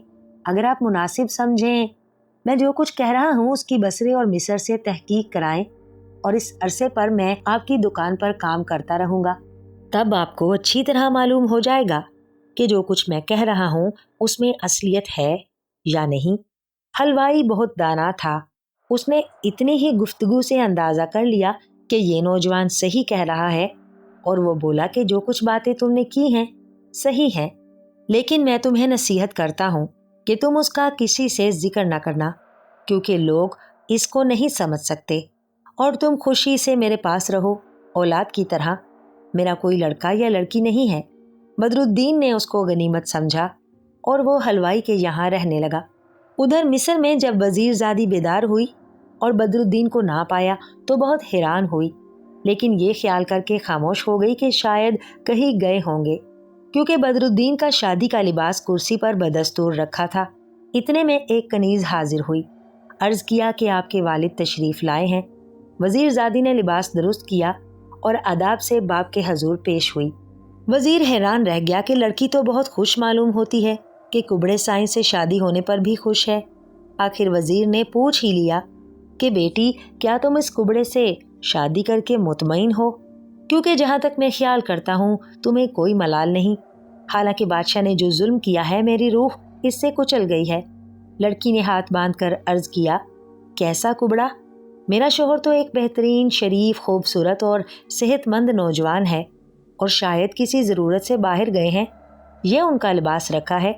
اگر آپ مناسب سمجھیں، میں جو کچھ کہہ رہا ہوں اس کی بصرے اور مصر سے تحقیق کرائیں، اور اس عرصے پر میں آپ کی دکان پر کام کرتا رہوں گا۔ تب آپ کو اچھی طرح معلوم ہو جائے گا کہ جو کچھ میں کہہ رہا ہوں اس میں اصلیت ہے یا نہیں۔ حلوائی بہت دانا تھا، اس نے اتنی ہی گفتگو سے اندازہ کر لیا کہ یہ نوجوان صحیح کہہ رہا ہے، اور وہ بولا کہ جو کچھ باتیں تم نے کی ہیں صحیح ہیں، لیکن میں تمہیں نصیحت کرتا ہوں کہ تم اس کا کسی سے ذکر نہ کرنا، کیونکہ لوگ اس کو نہیں سمجھ سکتے، اور تم خوشی سے میرے پاس رہو اولاد کی طرح۔ میرا کوئی لڑکا یا لڑکی نہیں ہے۔ بدرالدین نے اس کو غنیمت سمجھا اور وہ حلوائی کے یہاں رہنے لگا۔ ادھر مصر میں جب وزیر زادی بیدار ہوئی اور بدرالدین کو نہ پایا تو بہت حیران ہوئی، لیکن یہ خیال کر کے خاموش ہو گئی کہ شاید کہیں گئے ہوں گے، کیونکہ بدرالدین کا شادی کا لباس کرسی پر بدستور رکھا تھا۔ اتنے میں ایک کنیز حاضر ہوئی، عرض کیا کہ آپ کے والد تشریف لائے ہیں۔ وزیر زادی نے لباس درست کیا اور آداب سے باپ کے حضور پیش ہوئی۔ وزیر حیران رہ گیا کہ لڑکی تو بہت خوش معلوم ہوتی ہے کہ کبڑے سائیں سے شادی ہونے پر بھی خوش ہے۔ آخر وزیر نے پوچھ ہی لیا کہ بیٹی، کیا تم اس کبڑے سے شادی کر کے مطمئن ہو؟ کیونکہ جہاں تک میں خیال کرتا ہوں تمہیں کوئی ملال نہیں، حالانکہ بادشاہ نے جو ظلم کیا ہے میری روح اس سے کچل گئی ہے۔ لڑکی نے ہاتھ باندھ کر عرض کیا، کیسا کبڑا؟ میرا شوہر تو ایک بہترین، شریف، خوبصورت اور صحت مند نوجوان ہے، اور شاید کسی ضرورت سے باہر گئے ہیں۔ یہ ان کا لباس رکھا ہے،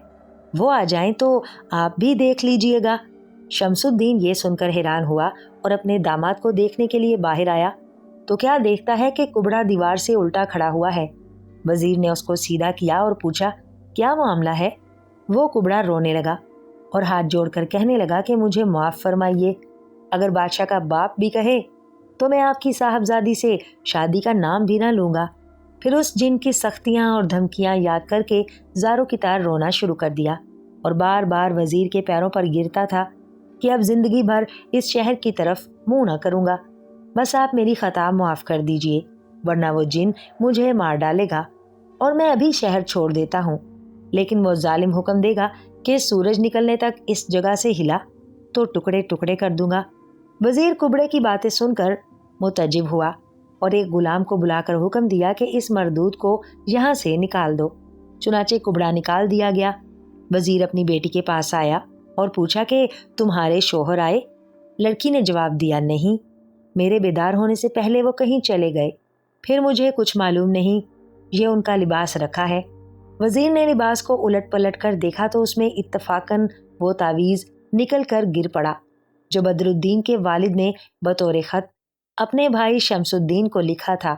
وہ آ جائیں تو آپ بھی دیکھ لیجئے گا۔ شمس الدین یہ سن کر حیران ہوا اور اپنے داماد کو دیکھنے کے لیے باہر آیا تو کیا دیکھتا ہے کہ کبڑا دیوار سے الٹا کھڑا ہوا ہے۔ وزیر نے اس کو سیدھا کیا اور پوچھا، کیا معاملہ ہے؟ وہ کبڑا رونے لگا اور ہاتھ جوڑ کر کہنے لگا کہ مجھے معاف فرمائیے، اگر بادشاہ کا باپ بھی کہے تو میں آپ کی صاحبزادی سے شادی کا نام بھی نہ لوں گا۔ پھر اس جن کی سختیاں اور دھمکیاں یاد کر کے زاروں کی طرح رونا شروع کر دیا اور بار بار وزیر کے پیروں پر گرتا تھا کہ اب زندگی بھر اس شہر کی طرف منہ نہ کروں گا، بس آپ میری خطا معاف کر دیجئے، ورنہ وہ جن مجھے مار ڈالے گا اور میں ابھی شہر چھوڑ دیتا ہوں، لیکن وہ ظالم حکم دے گا کہ سورج نکلنے تک اس جگہ سے ہلا تو ٹکڑے ٹکڑے کر دوں گا۔ وزیر کبڑے کی باتیں سن کر متعجب ہوا اور ایک غلام کو بلا کر حکم دیا کہ اس مردود کو یہاں سے نکال دو۔ چنانچہ کبڑا نکال دیا گیا۔ وزیر اپنی بیٹی کے پاس آیا اور پوچھا کہ تمہارے شوہر آئے؟ لڑکی نے جواب دیا، نہیں، میرے بیدار ہونے سے پہلے وہ کہیں چلے گئے، پھر مجھے کچھ معلوم نہیں، یہ ان کا لباس رکھا ہے۔ وزیر نے لباس کو الٹ پلٹ کر دیکھا تو اس میں اتفاقاً وہ تعویذ نکل کر گر پڑا جو بدرالدین کے والد نے بطور خط اپنے بھائی شمس الدین کو لکھا تھا۔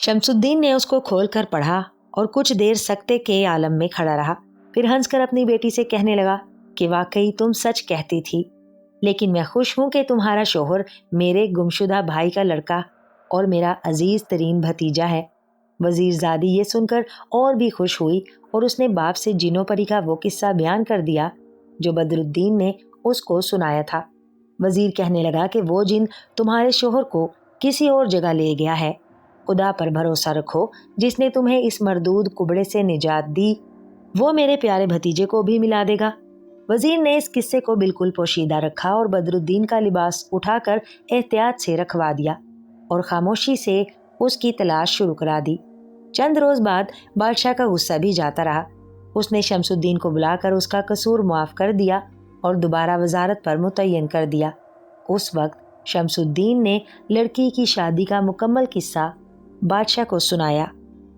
شمس الدین نے اس کو کھول کر پڑھا اور کچھ دیر سکتے کے عالم میں کھڑا رہا، پھر ہنس کر اپنی بیٹی سے کہنے لگا کہ واقعی تم سچ کہتی تھی، لیکن میں خوش ہوں کہ تمہارا شوہر میرے گمشدہ بھائی کا لڑکا اور میرا عزیز ترین بھتیجا ہے۔ وزیر زادی یہ سن کر اور بھی خوش ہوئی اور اس نے باپ سے جنوں پری کا وہ قصہ بیان کر دیا جو بدرالدین نے اس کو سنایا تھا۔ وزیر کہنے لگا کہ وہ جن تمہارے شوہر کو کسی اور جگہ لے گیا ہے، خدا پر بھروسہ رکھو جس نے تمہیں اس مردود کبڑے سے نجات دی، وہ میرے پیارے بھتیجے کو بھی ملا دے گا۔ وزیر نے اس قصے کو بالکل پوشیدہ رکھا اور بدرالدین کا لباس اٹھا کر احتیاط سے رکھوا دیا اور خاموشی سے اس کی تلاش شروع کرا دی۔ چند روز بعد بادشاہ کا غصہ بھی جاتا رہا۔ اس نے شمس الدین کو بلا کر اس کا قصور معاف کر دیا اور دوبارہ وزارت پر متعین کر دیا۔ اس وقت شمس الدین نے لڑکی کی شادی کا مکمل قصہ بادشاہ کو سنایا۔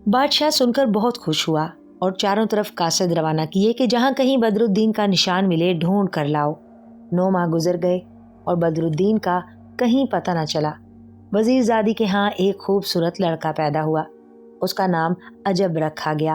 بادشاہ سن کر بہت خوش ہوا اور چاروں طرف قاصد روانہ کیے کہ جہاں کہیں بدرالدین کا نشان ملے ڈھونڈ کر لاؤ۔ 9 ماہ گزر گئے اور بدرالدین کا کہیں پتہ نہ چلا۔ وزیر زادی کے ہاں ایک خوبصورت لڑکا پیدا ہوا، اس کا نام عجب رکھا گیا۔